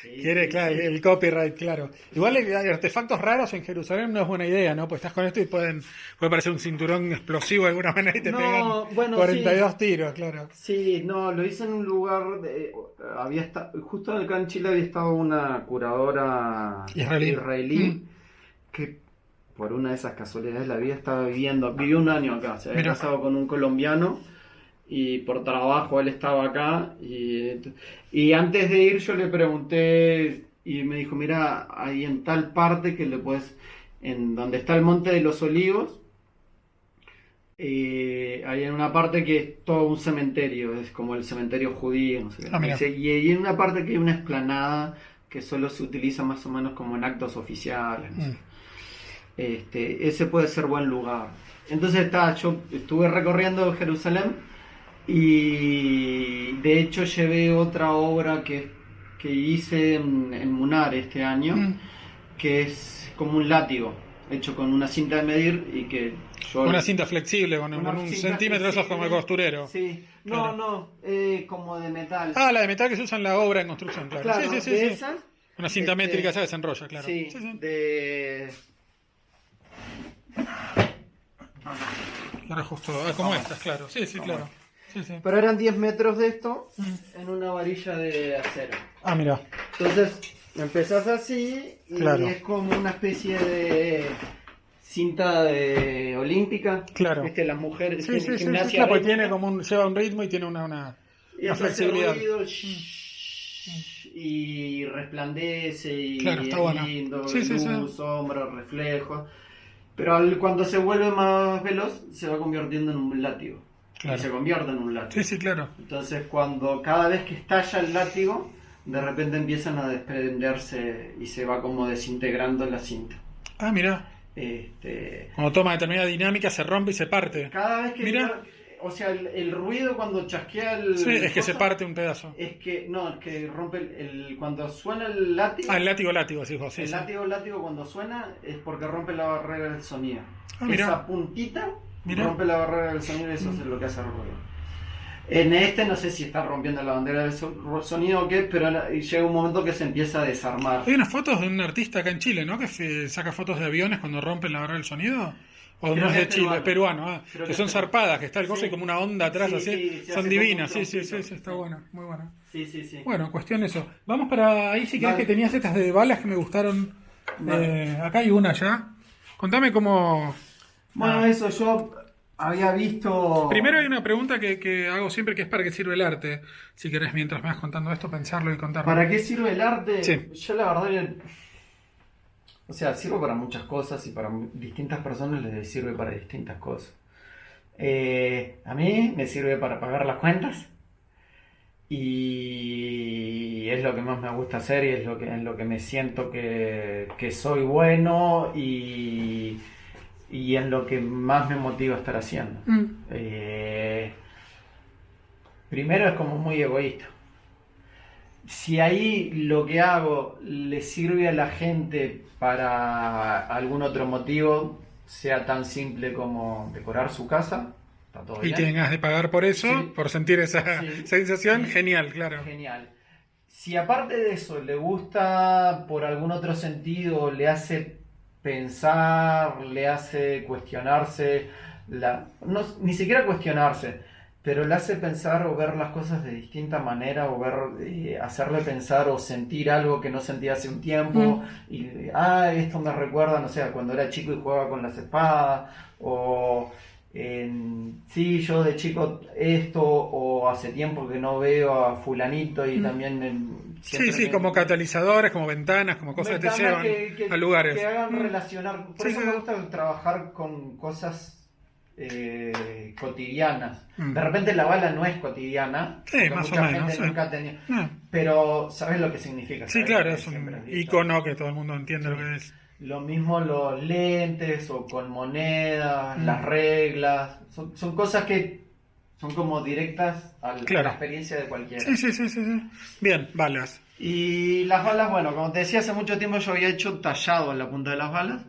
Sí, Quiere, sí, claro, sí. el copyright, claro. Igual hay artefactos raros en Jerusalén no es buena idea, ¿no? Pues estás con esto y puede parecer un cinturón explosivo de alguna manera y te No, pegan bueno, 42 tiros, claro. Sí, no, lo hice en un lugar, justo acá en Chile había estado una curadora Israelí. que por una de esas casualidades de la vida viví un año acá, se había Mirá. casado con un colombiano y por trabajo él estaba acá y antes de ir yo le pregunté y me dijo, mira, ahí en tal parte que le puedes, en donde está el Monte de los Olivos, hay en una parte que es todo un cementerio, es como el cementerio judío, no sé qué. Ah, mira. Y hay una parte que hay una explanada que solo se utiliza más o menos como en actos oficiales, no sé. Ese puede ser buen lugar. Entonces yo estuve recorriendo Jerusalén y de hecho llevé otra obra que hice en Munar este año, que es como un látigo hecho con una cinta de medir y que yo... Una cinta flexible con Una un cinta centímetro, eso es como el flexible. costurero. Sí, Claro. como de metal. Ah, la de metal que se usa en la obra en construcción, claro. Claro, Sí, sí, de sí. esas. Una cinta métrica, ¿sabes? Se enrolla, claro. Sí, Sí, sí. Claro, justo. Como estas, claro. Sí, sí, claro. Sí, sí. Pero eran 10 metros de esto en una varilla de acero. Ah, mira. Entonces empezás así y Claro. es como una especie de cinta olímpica. Claro. ¿Viste? Las mujeres Sí, en sí, sí, gimnasia claro, porque rítmica. tiene lleva un ritmo y tiene una Y hace flexibilidad. ruido, y resplandece y Claro, está es bueno. lindo, Sí, sí, sí. luz, sombra, reflejo. Pero cuando se vuelve más veloz se va convirtiendo en un látigo. Claro. Y se convierte en un látigo. Sí, sí, claro. Entonces cada vez que estalla el látigo, de repente empiezan a desprenderse y se va como desintegrando la cinta. Ah, mira. Este, Cuando toma determinada dinámica se rompe y se parte. cada vez que Mira. o sea, el ruido cuando chasquea el Sí, es que se coso, parte un pedazo. es que rompe cuando suena el látigo. Ah, el látigo, sí, vos, sí. El Sí. látigo cuando suena es porque rompe la barrera del sonido. Ah, mira. Esa puntita Mira. rompe la barrera del sonido y eso es lo que hace el ruido. En no sé si está rompiendo la bandera del sonido o qué, pero llega un momento que se empieza a desarmar. Hay unas fotos de un artista acá en Chile, ¿no? Que saca fotos de aviones cuando rompen la barrera del sonido. O Creo no es que de es Chile, peruano. es peruano. Creo Que que son es peruano. zarpadas, que está el coso Sí. y como una onda atrás Sí, así. sí, se Son hace divinas, como sí, un sí, trompito. está bueno, muy bueno. Sí, sí, sí. Bueno, cuestión eso. Vamos para ahí, si querés, Vale. que tenías estas de balas que me gustaron. Vale. Acá hay una ya. Contame cómo... Bueno, eso yo había visto... Primero hay una pregunta que hago siempre, que es para qué sirve el arte. Si querés, mientras me vas contando esto, pensarlo y contarlo. ¿Para qué sirve el arte? Sí. Yo la verdad que... O sea, sirve para muchas cosas y para distintas personas les sirve para distintas cosas. A mí me sirve para pagar las cuentas y es lo que más me gusta hacer y es en lo que me siento que soy bueno y es lo que más me motiva a estar haciendo. Primero es como muy egoísta. Si ahí lo que hago le sirve a la gente para algún otro motivo, sea tan simple como decorar su casa, está todo Y bien. tengas de pagar por eso, Sí. por sentir esa Sí. sensación, Sí. genial, claro. Genial. Si aparte de eso le gusta por algún otro sentido, le hace pensar, le hace cuestionarse, ni siquiera cuestionarse, pero le hace pensar o ver las cosas de distinta manera o hacerle pensar o sentir algo que no sentía hace un tiempo y esto me recuerda, no sé, a cuando era chico y jugaba con las espadas o sí, yo de chico esto o hace tiempo que no veo a fulanito y también Sí, sí, como catalizadores, como ventanas, como cosas que te llevan a lugares. que hagan relacionar. Por Sí, eso sí. me gusta trabajar con cosas cotidianas. Mm. De repente la bala no es cotidiana, Sí, porque más o mucha menos, gente sí. nunca ha tenido. Ah, Pero sabes lo que significa. sí, ¿sabes? claro, Porque es un siempre has visto. icono que todo el mundo entiende lo que es. Lo mismo los lentes o con monedas, las reglas, son cosas que son como directas a Claro. la experiencia de cualquiera. Sí, sí, sí, sí, sí. Bien, balas. Y las balas, bueno, como te decía, hace mucho tiempo yo había hecho tallado en la punta de las balas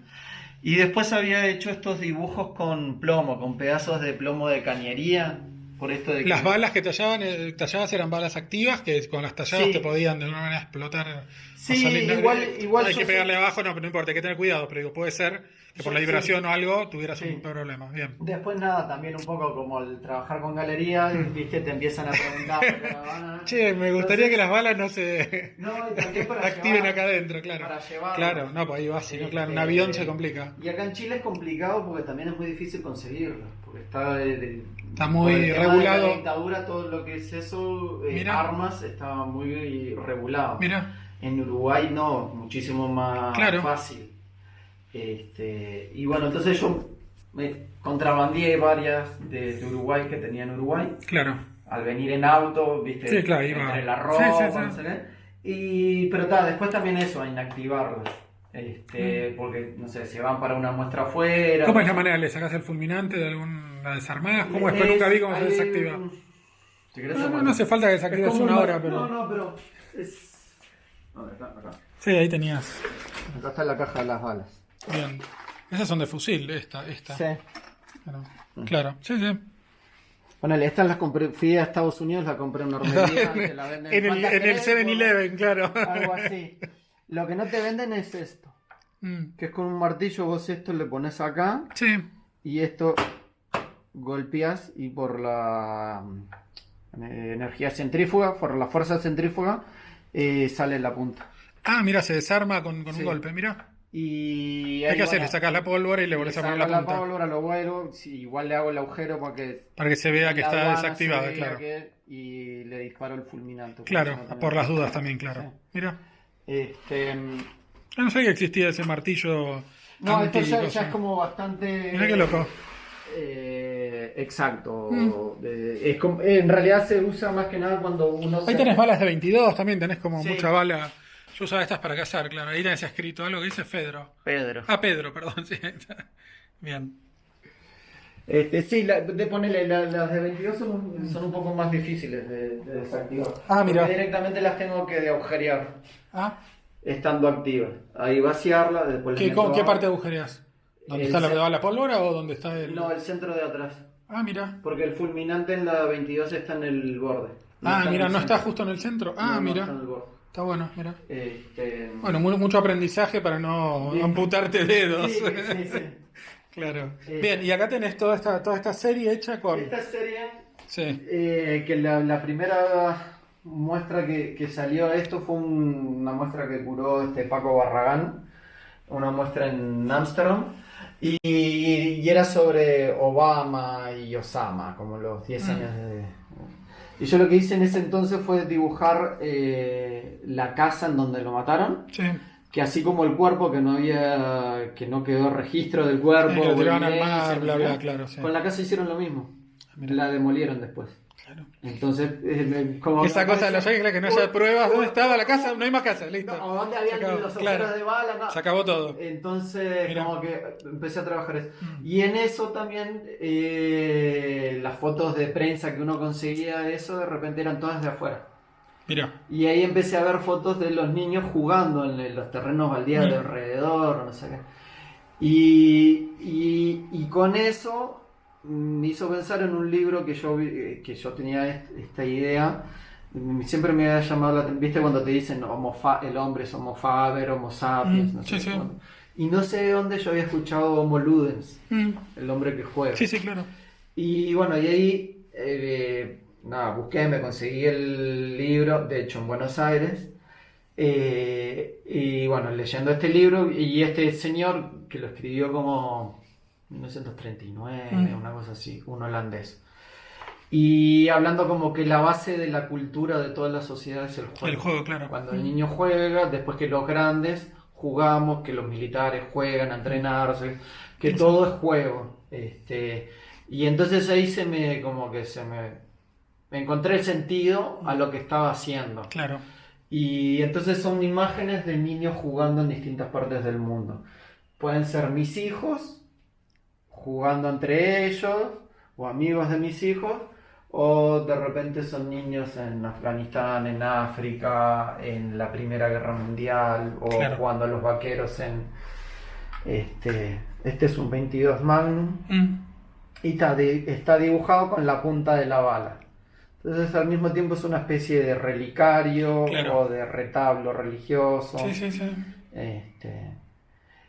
y después había hecho estos dibujos con plomo, con pedazos de plomo de cañería, por esto de que... Las balas que tallabas eran balas activas, que con las talladas Sí. te podían de alguna manera explotar. Sí, o salir- igual hay yo que sé- pegarle abajo, no, pero no importa, hay que tener cuidado, pero digo, puede ser que por Yo la vibración sí. o algo tuvieras Sí. un problema. Bien. Después nada, también un poco como el trabajar con galería, viste, te empiezan a preguntar. Che, me gustaría que las balas no se No, y también para activen llevar, acá adentro, claro. para llevarlas. Claro, no, pues ahí va, si no, claro, un Este, avión se complica. Y acá en Chile es complicado porque también es muy difícil conseguirlo, porque Está muy por el tema regulado. de la dictadura, todo lo que es eso, Mira. armas, está muy regulado. Mira, En Uruguay no, muchísimo más Claro. fácil. Y bueno, entonces yo me contrabandeé varias de Uruguay que tenía en Uruguay. claro. Al venir en auto, viste, Sí, claro, iba. entre la ropa, Sí, sí, sí. no sé qué. Pero después también eso, a inactivarlas. Porque, no sé, se van para una muestra afuera. ¿Cómo es la manera? ¿Le sacás el fulminante de la desarmás? ¿Cómo es? Pero nunca vi cómo se Hay desactiva. si querés, No hace falta que es desactives como una hora, pero... No, pero es... A ver, acá. Sí, ahí tenías. Acá está la caja de las balas. Bien. Esas son de fusil, esta. Sí. Claro, sí, sí. Ponele, estas las compré, fui a Estados Unidos, la compré en una armería, te la venden En el ¿cuántas querés? 7-Eleven, claro. Algo así. Lo que no te venden es esto, que es con un martillo vos esto le pones acá Sí. y esto golpeas y por la energía centrífuga, por la fuerza centrífuga, sale la punta. Ah, mira, se desarma con Sí. un golpe, mira. Y Hay ahí, que hacer, bueno, le sacas la pólvora y le volvés a poner la saco punta. pólvora, lo vuelvo, sí, igual le hago el agujero para que Se vea que la está aduana desactivada, se vea claro. y le disparo el fulminante. Claro, Porque si no por las también- dudas también, claro. Sí. Mira. Ah, No sabía que existía ese martillo. no, esto ya cosa. es como bastante... Mirá qué loco. Exacto. En realidad se usa más que nada cuando uno... Ahí tenés balas de 22, también tenés como Sí. mucha bala. Yo usaba estas para cazar, claro. Ahí tenés escrito algo que dice Fedro. Pedro. Ah, Pedro, perdón, sí. Ahí está. Bien. Sí, de ponerle las de 22 son un poco más difíciles de desactivar. Ah, mira. Porque directamente las tengo que agujerear Ah, estando activas. Ahí vaciarla, después le meto ¿con qué agua. parte agujereas? ¿Dónde El está ce- la pólvora o dónde está el...? No, el centro de atrás. Ah, mira. Porque el fulminante en la 22 está en el borde. Ah, en mira, el no centro. está justo en el centro. Ah, No, no mira. está en el borde. Está bueno, mira. Bueno, Bueno, mucho aprendizaje para no Bien. amputarte dedos. sí, sí. Claro. Bien, y acá tenés toda esta serie hecha con... Esta serie, Sí. que la primera muestra que salió esto fue una muestra que curó Paco Barragán, una muestra en Ámsterdam, y era sobre Obama y Osama, como los 10 años de... Y yo lo que hice en ese entonces fue dibujar la casa en donde lo mataron, Sí. que así como el cuerpo, que no quedó registro del cuerpo, Sí, que lo o tiraban al evidencia, mar, no bla, sé bla, qué, claro, sí. con la casa hicieron lo mismo. Mira. La demolieron después. Claro. Entonces, como Esa cosa de los yankees, que no haya pruebas, ¿dónde estaba la casa? No hay más casa, listo. No, ¿dónde habían Se acabó, los claro. agujeros de bala? No. Se acabó todo. Entonces, Mirá. como que empecé a trabajar eso. Mm. Y en eso también, las fotos de prensa que uno conseguía de eso, de repente eran todas de afuera. Mira. Y ahí empecé a ver fotos de los niños jugando en los terrenos baldíos de alrededor, no sé qué. Y con eso me hizo pensar en un libro que yo tenía esta idea. Siempre me había llamado la atención, ¿viste cuando te dicen el hombre es homo faber, homo sapiens? No sé sí, sí. cuándo. Y no sé de dónde yo había escuchado homo ludens, Mm. el hombre que juega. Sí, sí, claro. Y bueno, y ahí busqué, me conseguí el libro, de hecho en Buenos Aires, y bueno, leyendo este libro, y este señor que lo escribió como 1939, una cosa así, un holandés. Y hablando como que la base de la cultura de toda la sociedad es el juego. El juego, claro. Cuando el niño juega, después que los grandes jugamos, que los militares juegan a entrenarse, que todo es juego. Y entonces ahí me encontré el sentido a lo que estaba haciendo. Claro. Y entonces son imágenes de niños jugando en distintas partes del mundo. Pueden ser mis hijos jugando entre ellos, o amigos de mis hijos, o de repente son niños en Afganistán, en África, en la Primera Guerra Mundial, o Claro. jugando a los vaqueros en... Este es un 22 Magnum. y está dibujado con la punta de la bala. Entonces al mismo tiempo es una especie de relicario Claro. o de retablo religioso. Sí, sí, sí.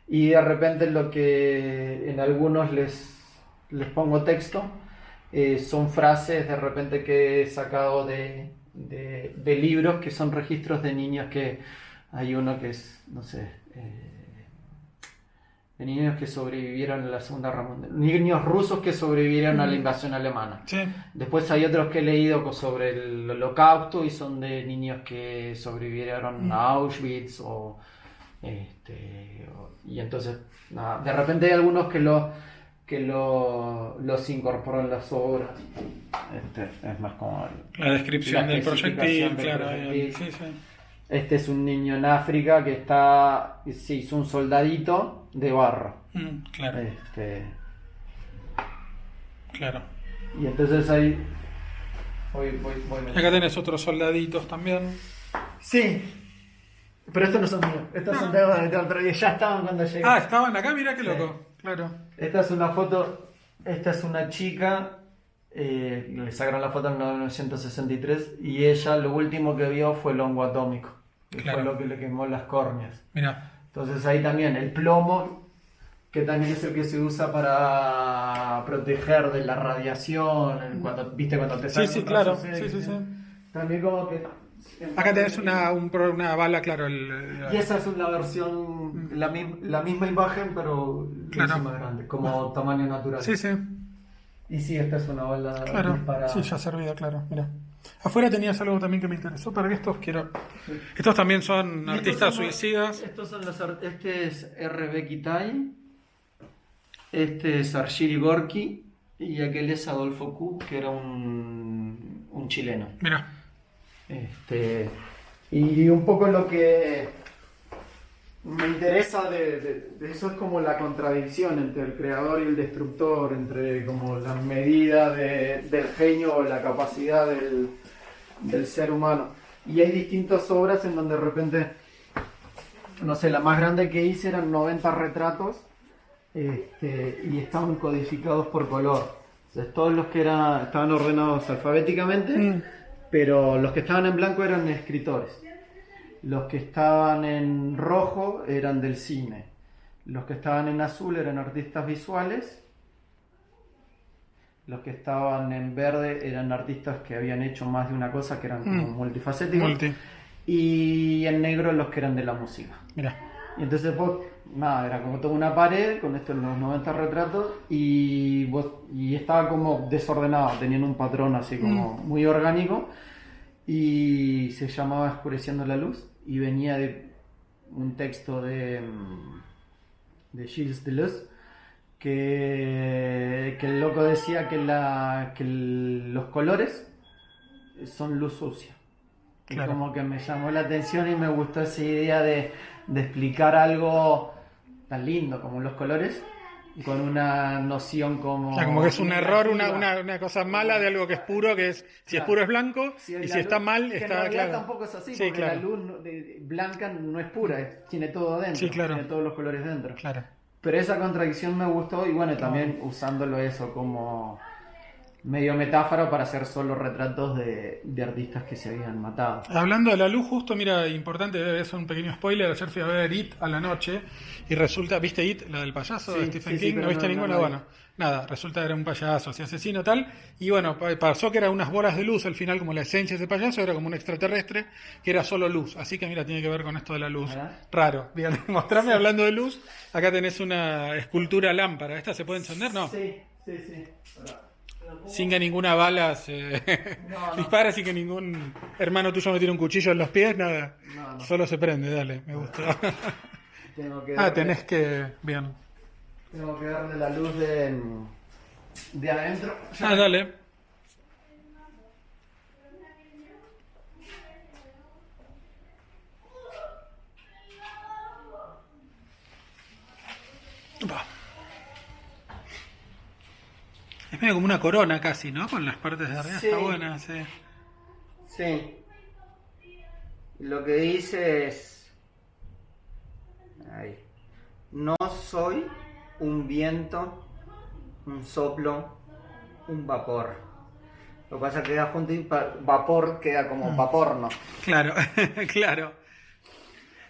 Y de repente lo que en algunos les pongo texto son frases de repente que he sacado de libros que son registros de niños que hay uno que es, no sé, de niños que sobrevivieron a la Segunda Guerra Mundial, niños rusos que sobrevivieron a la invasión alemana. Sí. Después hay otros que he leído sobre el Holocausto y son de niños que sobrevivieron a Auschwitz y entonces nada, de repente hay algunos los incorporan en las obras. Es más como La descripción la del proyectil, especificación del claro. proyectil. Sí, sí. Este es un niño en África que se hizo un soldadito de barro. Claro, claro. Y entonces ahí voy Acá tenés otros soldaditos también. Sí, pero estos no son míos. Estos son de otro día. Ya estaban cuando llegué. Ah, estaban acá, mirá qué Sí. loco. Claro. Esta es una foto. Esta es una chica. Le sacaron la foto en 1963. Y ella lo último que vio fue el hongo atómico. Que Claro. fue lo que le quemó las córneas. Mirá. Entonces ahí también el plomo, que también es el que se usa para proteger de la radiación. ¿Viste cuando te Sí, sacan sí, un claro. rayo X, Sí, sí, sí. También como que. Acá tenés una bala, claro. Y esa es una versión, la misma imagen, pero Claro. más grande, como tamaño natural. Sí, sí. Y sí, esta es una bala Claro. disparada. Sí, ya servida, claro. Mirá. Afuera tenías algo también que me interesó, pero estos quiero. Estos también son Y artistas estos son suicidas. este es R.B. Kitaj, este es Arshili Gorky y aquel es Adolfo Q, que era un chileno. Mirá. Y un poco lo que me interesa de eso es como la contradicción entre el creador y el destructor, entre como la medida del genio o la capacidad del ser humano. Y hay distintas obras en donde de repente, no sé, la más grande que hice eran 90 retratos y estaban codificados por color. Entonces, todos los que estaban ordenados alfabéticamente, pero los que estaban en blanco eran escritores. Los que estaban en rojo eran del cine. Los que estaban en azul eran artistas visuales. Los que estaban en verde eran artistas que habían hecho más de una cosa, que eran como multifacéticos. Y en negro los que eran de la música. Mirá. Y entonces vos, nada, era como toda una pared con estos los 90 retratos y estaba como desordenado, tenían un patrón así como muy orgánico y se llamaba Oscureciendo la Luz y venía de un texto de Gilles Deleuze que el loco decía que los colores son luz sucia. Claro. Y como que me llamó la atención y me gustó esa idea de explicar algo tan lindo como los colores con una noción como... O sea, como que es un error, negativa. una cosa mala de algo que es puro, que es, si es puro es blanco, Sí, y la si está luz- mal, que está en realidad claro. tampoco es así, Sí, porque claro. la luz blanca no es pura, tiene todo dentro, Sí, claro. tiene todos los colores dentro. Claro. Pero esa contradicción me gustó y bueno, también usándolo eso como medio metáfora para hacer solo retratos de artistas que se habían matado. Hablando de la luz, justo, mira, importante, es un pequeño spoiler, ayer fui a ver It a la noche y resulta, ¿viste It, la del payaso Sí, de Stephen sí, King? pero ¿No viste no ninguna? la vi. Bueno, nada, resulta que era un payaso, así asesino tal, y bueno, pasó que eran unas bolas de luz al final, como la esencia de ese payaso, era como un extraterrestre, que era solo luz, así que mira, tiene que ver con esto de la luz. ¿Verdad? Raro, bien, mostrame hablando de luz, acá tenés una escultura lámpara, ¿esta se puede encender? No. Sí. Sin que ninguna bala se No. dispara, sin que ningún hermano tuyo me tire un cuchillo en los pies, nada. No. Solo se prende, dale, me gusta. Tengo que Tenés que... Bien. Tengo que darle la luz de adentro. Dale. Upa. Es medio como una corona casi, ¿no? Con las partes de arriba, Sí. está buena, sí. Sí. Lo que dice es... Ahí. No soy un viento, un soplo, un vapor. Lo que pasa es que queda junto y vapor queda como vaporno. Claro, claro.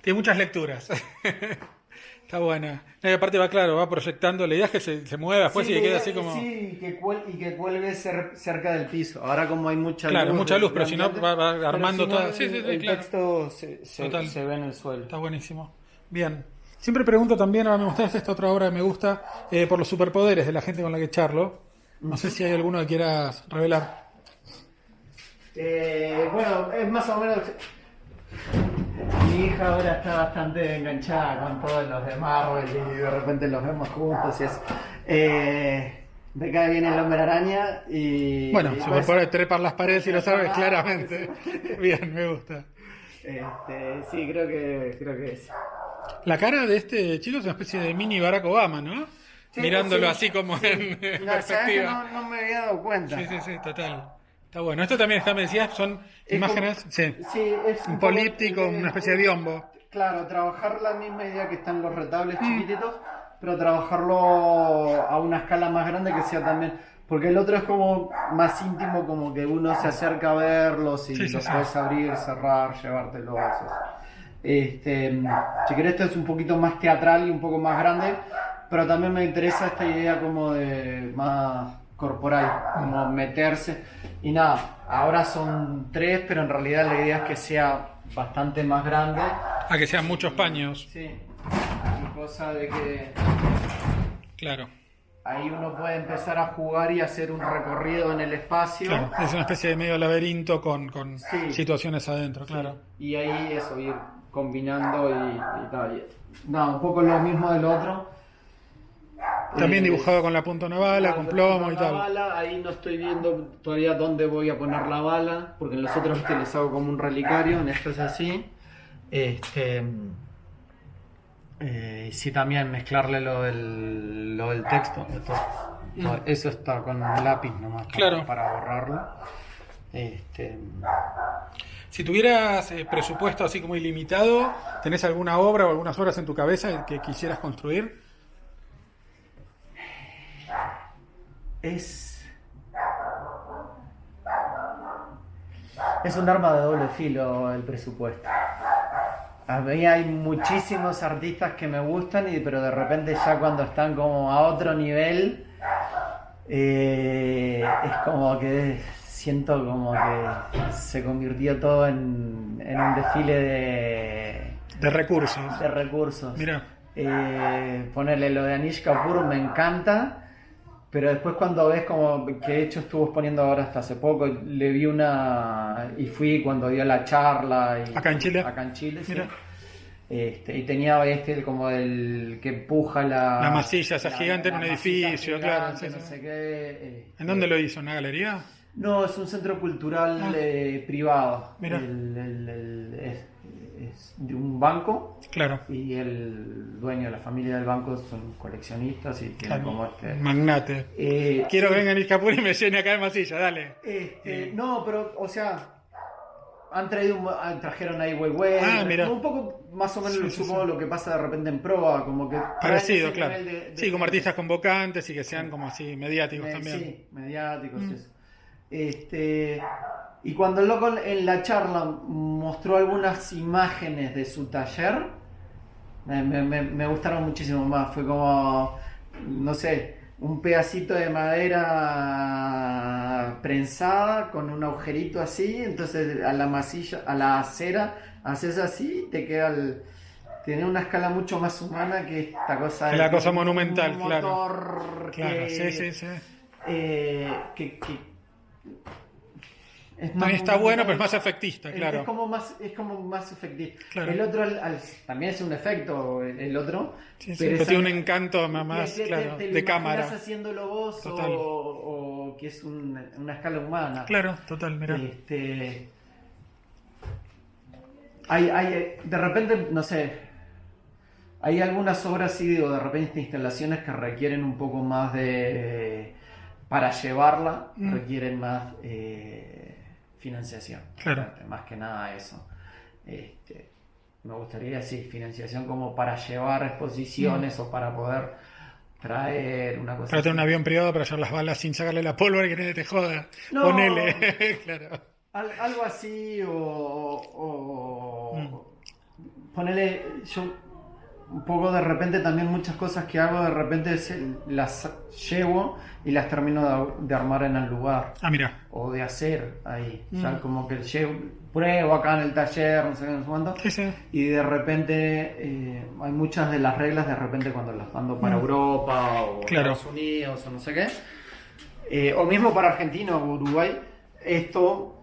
Tiene muchas lecturas. Está buena. No, y aparte va, claro, va proyectando. La idea es que se mueva después y que quede así como... Sí, y que cuelgue cerca del piso. Ahora como hay mucha Claro, luz... mucha luz, pero si no va armando pero si no, todo. Sí, el claro. texto se ve en el suelo. Está buenísimo. Bien. Siempre pregunto también, ahora me gusta esta otra obra que me gusta, por los superpoderes de la gente con la que charlo. No sé si hay alguno que quieras revelar. Bueno, es más o menos... Mi hija ahora está bastante enganchada con todos los de Marvel y de repente los vemos juntos y eso. Me cae bien el Hombre Araña y... Bueno, y superpoder de trepar las paredes y lo sabes claramente. Bien, me gusta. Sí, creo que es. La cara de este chico es una especie de mini Barack Obama, ¿no? Sí, Mirándolo sí, así como sí. en La verdad es que perspectiva. no me había dado cuenta. Sí, total. Está bueno. Esto también está, me decías, son Es imágenes, sí. Sí, es Un poco- políptico, una especie de biombo. Claro, trabajar la misma idea que están los retables chiquititos, pero trabajarlo a una escala más grande que sea también. Porque el otro es como más íntimo, como que uno se acerca a verlos y Sí, los sí. puedes abrir, cerrar, llevártelos. Si querés, esto es un poquito más teatral y un poco más grande, pero también me interesa esta idea como de más corporal, como meterse. Y nada, ahora son 3, pero en realidad la idea es que sea bastante más grande. A que sean muchos paños. Sí, y cosa de que Claro. ahí uno puede empezar a jugar y hacer un recorrido en el espacio. Claro. Es una especie de medio laberinto con Sí. situaciones adentro, claro. Y ahí eso, ir combinando y tal. Nada, un poco lo mismo del otro. También Eh, dibujado con la punta de una bala, con plomo y la tal. bala, ahí no estoy viendo todavía dónde voy a poner la bala, porque en los otros les hago como un relicario, en esto es así. Sí, también mezclarle lo del texto. Eso está con un lápiz nomás Claro. para borrarlo. Si tuvieras presupuesto así como ilimitado, ¿tenés alguna obra o algunas obras en tu cabeza que quisieras construir? Es un arma de doble filo el presupuesto. A mí hay muchísimos artistas que me gustan, pero de repente ya cuando están como a otro nivel, es como que siento como que se convirtió todo en un desfile De recursos. de recursos. Mira, Ponerle lo de Anish Kapoor me encanta, pero después cuando ves como que de hecho estuvo exponiendo ahora hasta hace poco, le vi y fui cuando dio la charla Acá en Chile. Acá en Chile, sí. Mira. Y tenía como el que empuja La masilla esa gigante en un masilla edificio, gigante, claro, sí, no sí. sé qué. ¿En dónde lo hizo? ¿En una galería? No, es un centro cultural Ah. privado. Mira. Es de un banco. Claro. Y el dueño, la familia del banco son coleccionistas y tienen como Magnate. Quiero que venga Anish Kapoor y me llene acá de masilla, dale. No, pero, o sea, trajeron a Ai Weiwei. Ah, mira. Un poco más o menos Sí, lo sí, supongo sí. lo que pasa de repente en proa, como que traen Parecido, ese claro. nivel de Sí, como artistas convocantes y que sean como así mediáticos también. Sí, mediáticos y eso. Y cuando el loco en la charla mostró algunas imágenes de su taller, me gustaron muchísimo más. Fue como, no sé, un pedacito de madera prensada con un agujerito así, entonces a la masilla, a la acera, haces así y te queda tiene una escala mucho más humana que esta cosa. La cosa un monumental, motor Claro, que, sí. que es También está monumental. bueno, pero es más efectista, claro. Es como más efectivo. Claro. El otro también es un efecto, el otro. Sí, pero pero tiene un encanto más, te claro, lo de imaginas cámara. haciendo vos Total. o que es una escala humana. Claro, total, mira. Hay, de repente, no sé, hay algunas obras, sí, digo, de repente instalaciones que requieren un poco más para llevarla, requieren más financiación. Claro. Más que nada eso. Me gustaría, sí, financiación como para llevar exposiciones o para poder traer, una cosa Trate así. un avión privado para llevar las balas sin sacarle la pólvora y que nadie te joda. No. Ponele, claro. Algo así Mm. ponele, yo un poco de repente también muchas cosas que hago de repente las llevo y las termino de armar en el lugar Ah, mira. o de hacer ahí, Mm. ya como que pruebo acá en el taller, no sé qué, no sé cuánto, Sí, sí. y de repente hay muchas de las reglas de repente cuando las mando para Europa o Claro. Estados Unidos o no sé qué, o mismo para Argentina o Uruguay, esto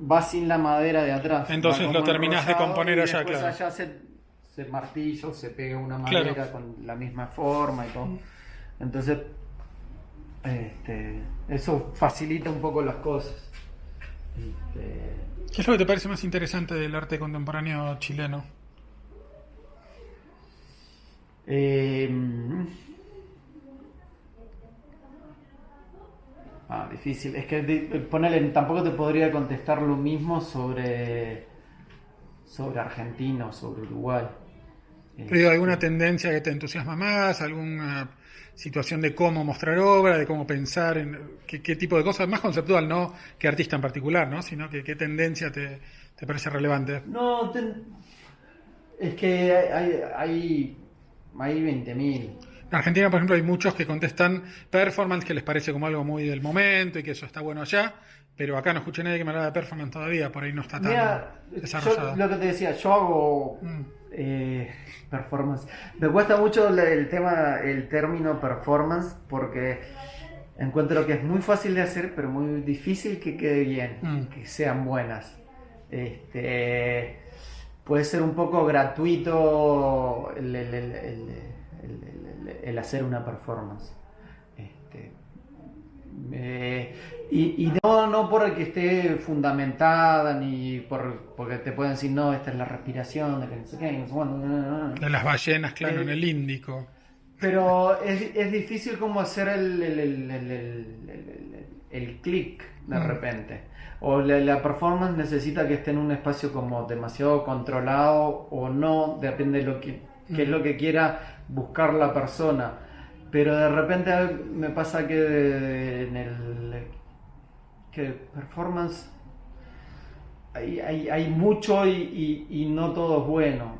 va sin la madera de atrás. Entonces va como lo terminás de enrollado componer y allá, después claro. allá se martillo, se pega una madera Claro. con la misma forma y todo. Entonces, eso facilita un poco las cosas. ¿Qué es lo que te parece más interesante del arte contemporáneo chileno? Eh, difícil. Es que ponele, tampoco te podría contestar lo mismo sobre Argentina o sobre Uruguay. Te digo, ¿alguna tendencia que te entusiasma más? ¿Alguna situación de cómo mostrar obra, de cómo pensar en qué tipo de cosas? Más conceptual, no qué artista en particular, ¿no? Sino que qué tendencia te parece relevante. No, es que hay 20.000. En Argentina, por ejemplo, hay muchos que contestan performance, que les parece como algo muy del momento y que eso está bueno allá, pero acá no escuché a nadie que me hablara de performance todavía, por ahí no está tan Mira, desarrollado. lo que te decía, yo hago performance. Me cuesta mucho el término performance porque encuentro que es muy fácil de hacer, pero muy difícil que quede bien, que sean buenas. Puede ser un poco gratuito el hacer una performance. Y no porque esté fundamentada ni porque te pueden decir no, esta es la respiración de que no sé qué, no sé cuándo, no. De las ballenas, claro, en el Índico. Pero es difícil como hacer el clic de repente. O la performance necesita que esté en un espacio como demasiado controlado o no, depende de qué es lo que quiera buscar la persona. Pero de repente me pasa que que performance hay mucho y no todo es bueno.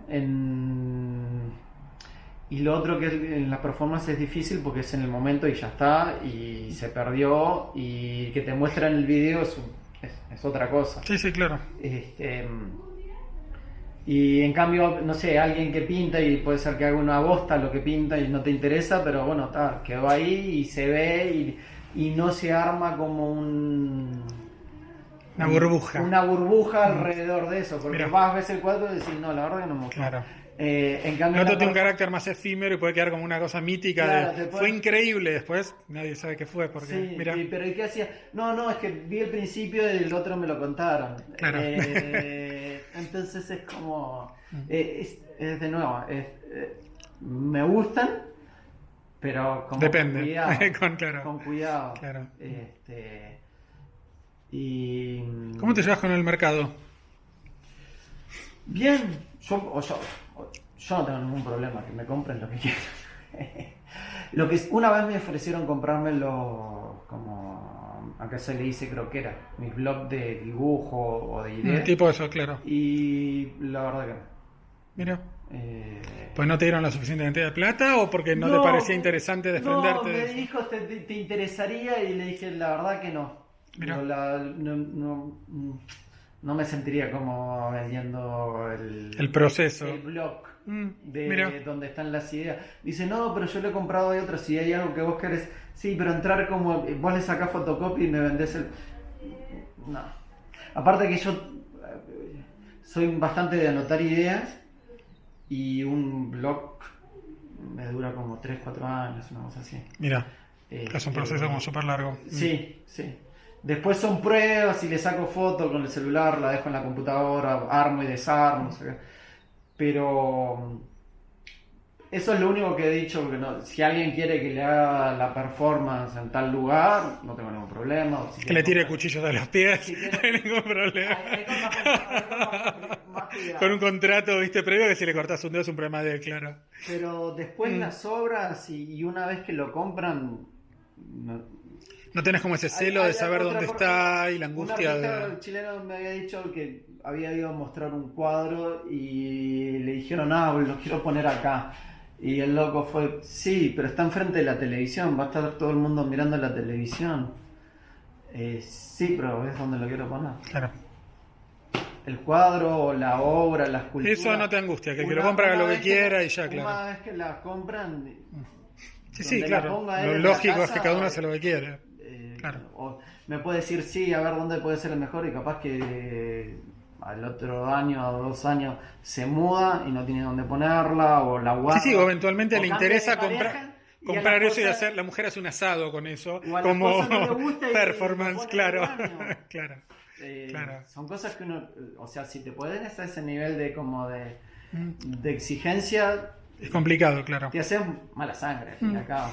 Y lo otro que en la performance es difícil porque es en el momento y ya está, y se perdió, y que te muestran el video es otra cosa. Sí, sí, claro. Y en cambio, no sé, alguien que pinta y puede ser que haga una bosta lo que pinta y no te interesa, pero bueno, está, quedó ahí y se ve y no se arma como Una burbuja. una burbuja alrededor de eso, porque Mira. vas, ves el cuadro y decís, no, la verdad que no me gustó. Claro. En cambio, El otro tiene un carácter más efímero y puede quedar como una cosa mítica Claro, de te fue increíble, después nadie sabe qué fue porque Sí, mira. pero ¿y qué hacía? No, es que vi el principio y el otro me lo contaron. Claro. Entonces es como... es de nuevo, me gustan, pero como Depende. con cuidado. Claro. Con cuidado. Claro. Y... ¿Cómo te llevas con el mercado? Bien, yo no tengo ningún problema, que me compren lo que quieran. Lo que una vez me ofrecieron comprármelo como acá se le dice croquera, mis blogs de dibujo o de ideas. Tipo eso, claro. Y la verdad que no. Mira. Pues no te dieron la suficiente cantidad de plata o porque no te parecía interesante desprenderte de me eso. dijo, ¿te interesaría? Y le dije, la verdad que no. Mirá. No me sentiría como vendiendo El proceso. el blog Mirá. donde están las ideas. Dice, no, pero yo lo he comprado de otros, si hay algo que vos querés, sí, pero entrar como, vos le sacás fotocopia y me vendés el... No. Aparte que yo soy bastante de anotar ideas y un blog me dura como 3-4 años, una cosa así. Mira, es un proceso como súper largo. Sí. Después son pruebas y le saco foto con el celular, la dejo en la computadora, armo y desarmo, no sé qué. Pero eso es lo único que he dicho, porque si alguien quiere que le haga la performance en tal lugar, no tengo ningún problema. O si Que le tire cuchillos a los pies, Si no hay ningún problema. hay cosas más con un contrato, viste, previo que si le cortás un dedo es un problema de él, claro. Pero después las obras y una vez que lo compran... No tenés como ese celo de saber dónde está y la angustia Un artista chileno me había dicho que había ido a mostrar un cuadro y le dijeron, lo quiero poner acá. Y el loco fue, sí, pero está enfrente de la televisión, va a estar todo el mundo mirando la televisión. Sí, pero es donde lo quiero poner. Claro. El cuadro, la obra, la escultura. Eso no te angustia, que el que lo compra haga lo que quiera y ya, claro. Una vez que la compran... Sí, claro. Lo lógico es que cada uno hace lo que quiere. Claro. O me puede decir, sí, a ver dónde puede ser el mejor y capaz que al otro año o 2 años se muda y no tiene dónde ponerla o la guarda. Sí, o eventualmente le interesa comprar eso y hacer la mujer hace un asado con eso como no performance, claro. Claro. Claro. Son cosas que uno, o sea, si te pones a ese nivel de como de exigencia, es complicado, claro. Te haces mala sangre, al fin y al cabo.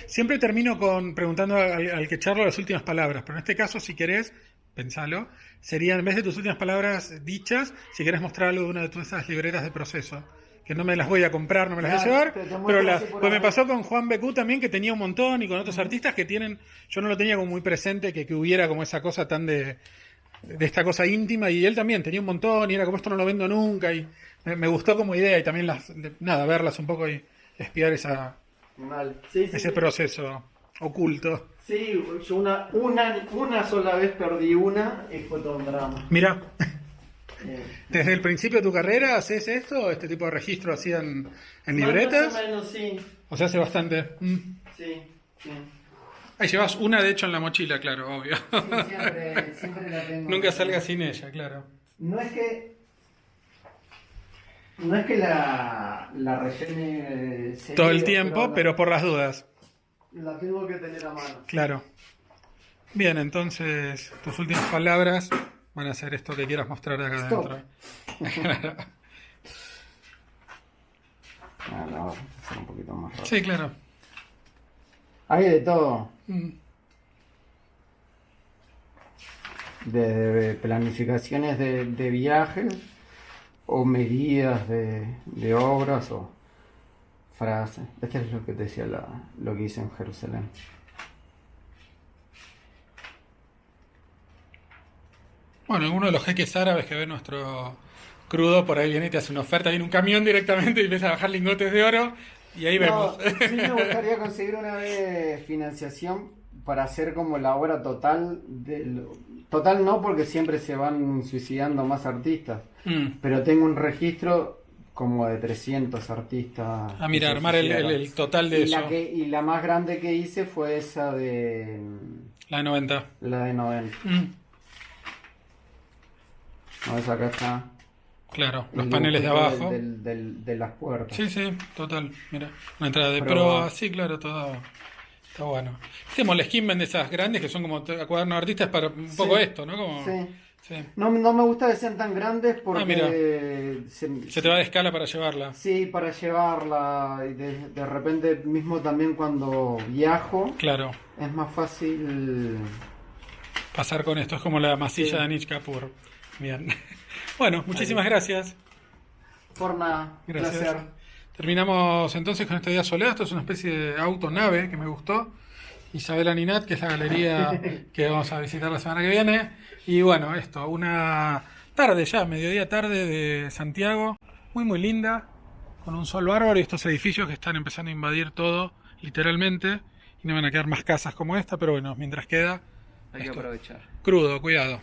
Siempre termino preguntando al que charlo las últimas palabras, pero en este caso, si querés, pensalo, sería en vez de tus últimas palabras dichas, si querés mostrar algo de una de tus esas libretas de proceso, que no me las voy a comprar, no me las voy a llevar, pero pues me pasó con Juan Becú también, que tenía un montón, y con otros artistas que tienen, yo no lo tenía como muy presente, que hubiera como esa cosa tan de esta cosa íntima, y él también tenía un montón, y era como esto no lo vendo nunca, y me gustó como idea, y también verlas un poco y espiar ese proceso oculto. Sí, yo una sola vez perdí una y fue todo un drama. Mira, ¿desde el principio de tu carrera haces esto? ¿Este tipo de registro hacían en libretas? Más o menos, sí. O sea, hace bastante. Sí. Ahí llevas una, de hecho, en la mochila, claro, obvio. Sí, siempre la tengo. Nunca salgas sin ella, claro. No es que la rellene todo el tiempo, pero por las dudas. La tengo que tener a mano. Claro. Bien, entonces, tus últimas palabras van a ser esto que quieras mostrar de acá adentro. Vamos a hacer un poquito más rápido. Sí, claro. Hay de todo. Desde planificaciones de viajes o medidas de obras o frases. Este es lo que te decía lo que hice en Jerusalén. Bueno, alguno de los jeques árabes que ve nuestro crudo por ahí viene y te hace una oferta, viene un camión directamente y empieza a bajar lingotes de oro y ahí vemos. Sí, me gustaría conseguir una vez financiación para hacer como la obra total. Total no, porque siempre se van suicidando más artistas, pero tengo un registro como de 300 artistas. Ah, mira, armar el total de eso. Y la más grande que hice fue esa de... La de 90. La de 90. No, esa acá está. Claro, los paneles de abajo. De las puertas. Sí, total. Mira, una entrada de proa, sí, claro, todo. Está bueno. Este Moleskine vende esas grandes que son como cuadernos de artistas para un poco esto, ¿no? Como, sí. No me gusta que sean tan grandes porque mira. Se te va de escala para llevarla. Sí, para llevarla. Y de repente, mismo también cuando viajo, claro, es más fácil pasar con esto. Es como la masilla de Anish Kapoor. Bien. Bueno, muchísimas gracias. Por nada. Gracias. Placer. Terminamos entonces con este día soleado. Esto es una especie de autonave que me gustó. Isabela Ninat, que es la galería que vamos a visitar la semana que viene. Y bueno, esto, una tarde ya, mediodía tarde de Santiago. Muy, muy linda. Con un sol bárbaro y estos edificios que están empezando a invadir todo, literalmente. Y no van a quedar más casas como esta, pero bueno, mientras queda... Hay que aprovechar. Crudo, cuidado.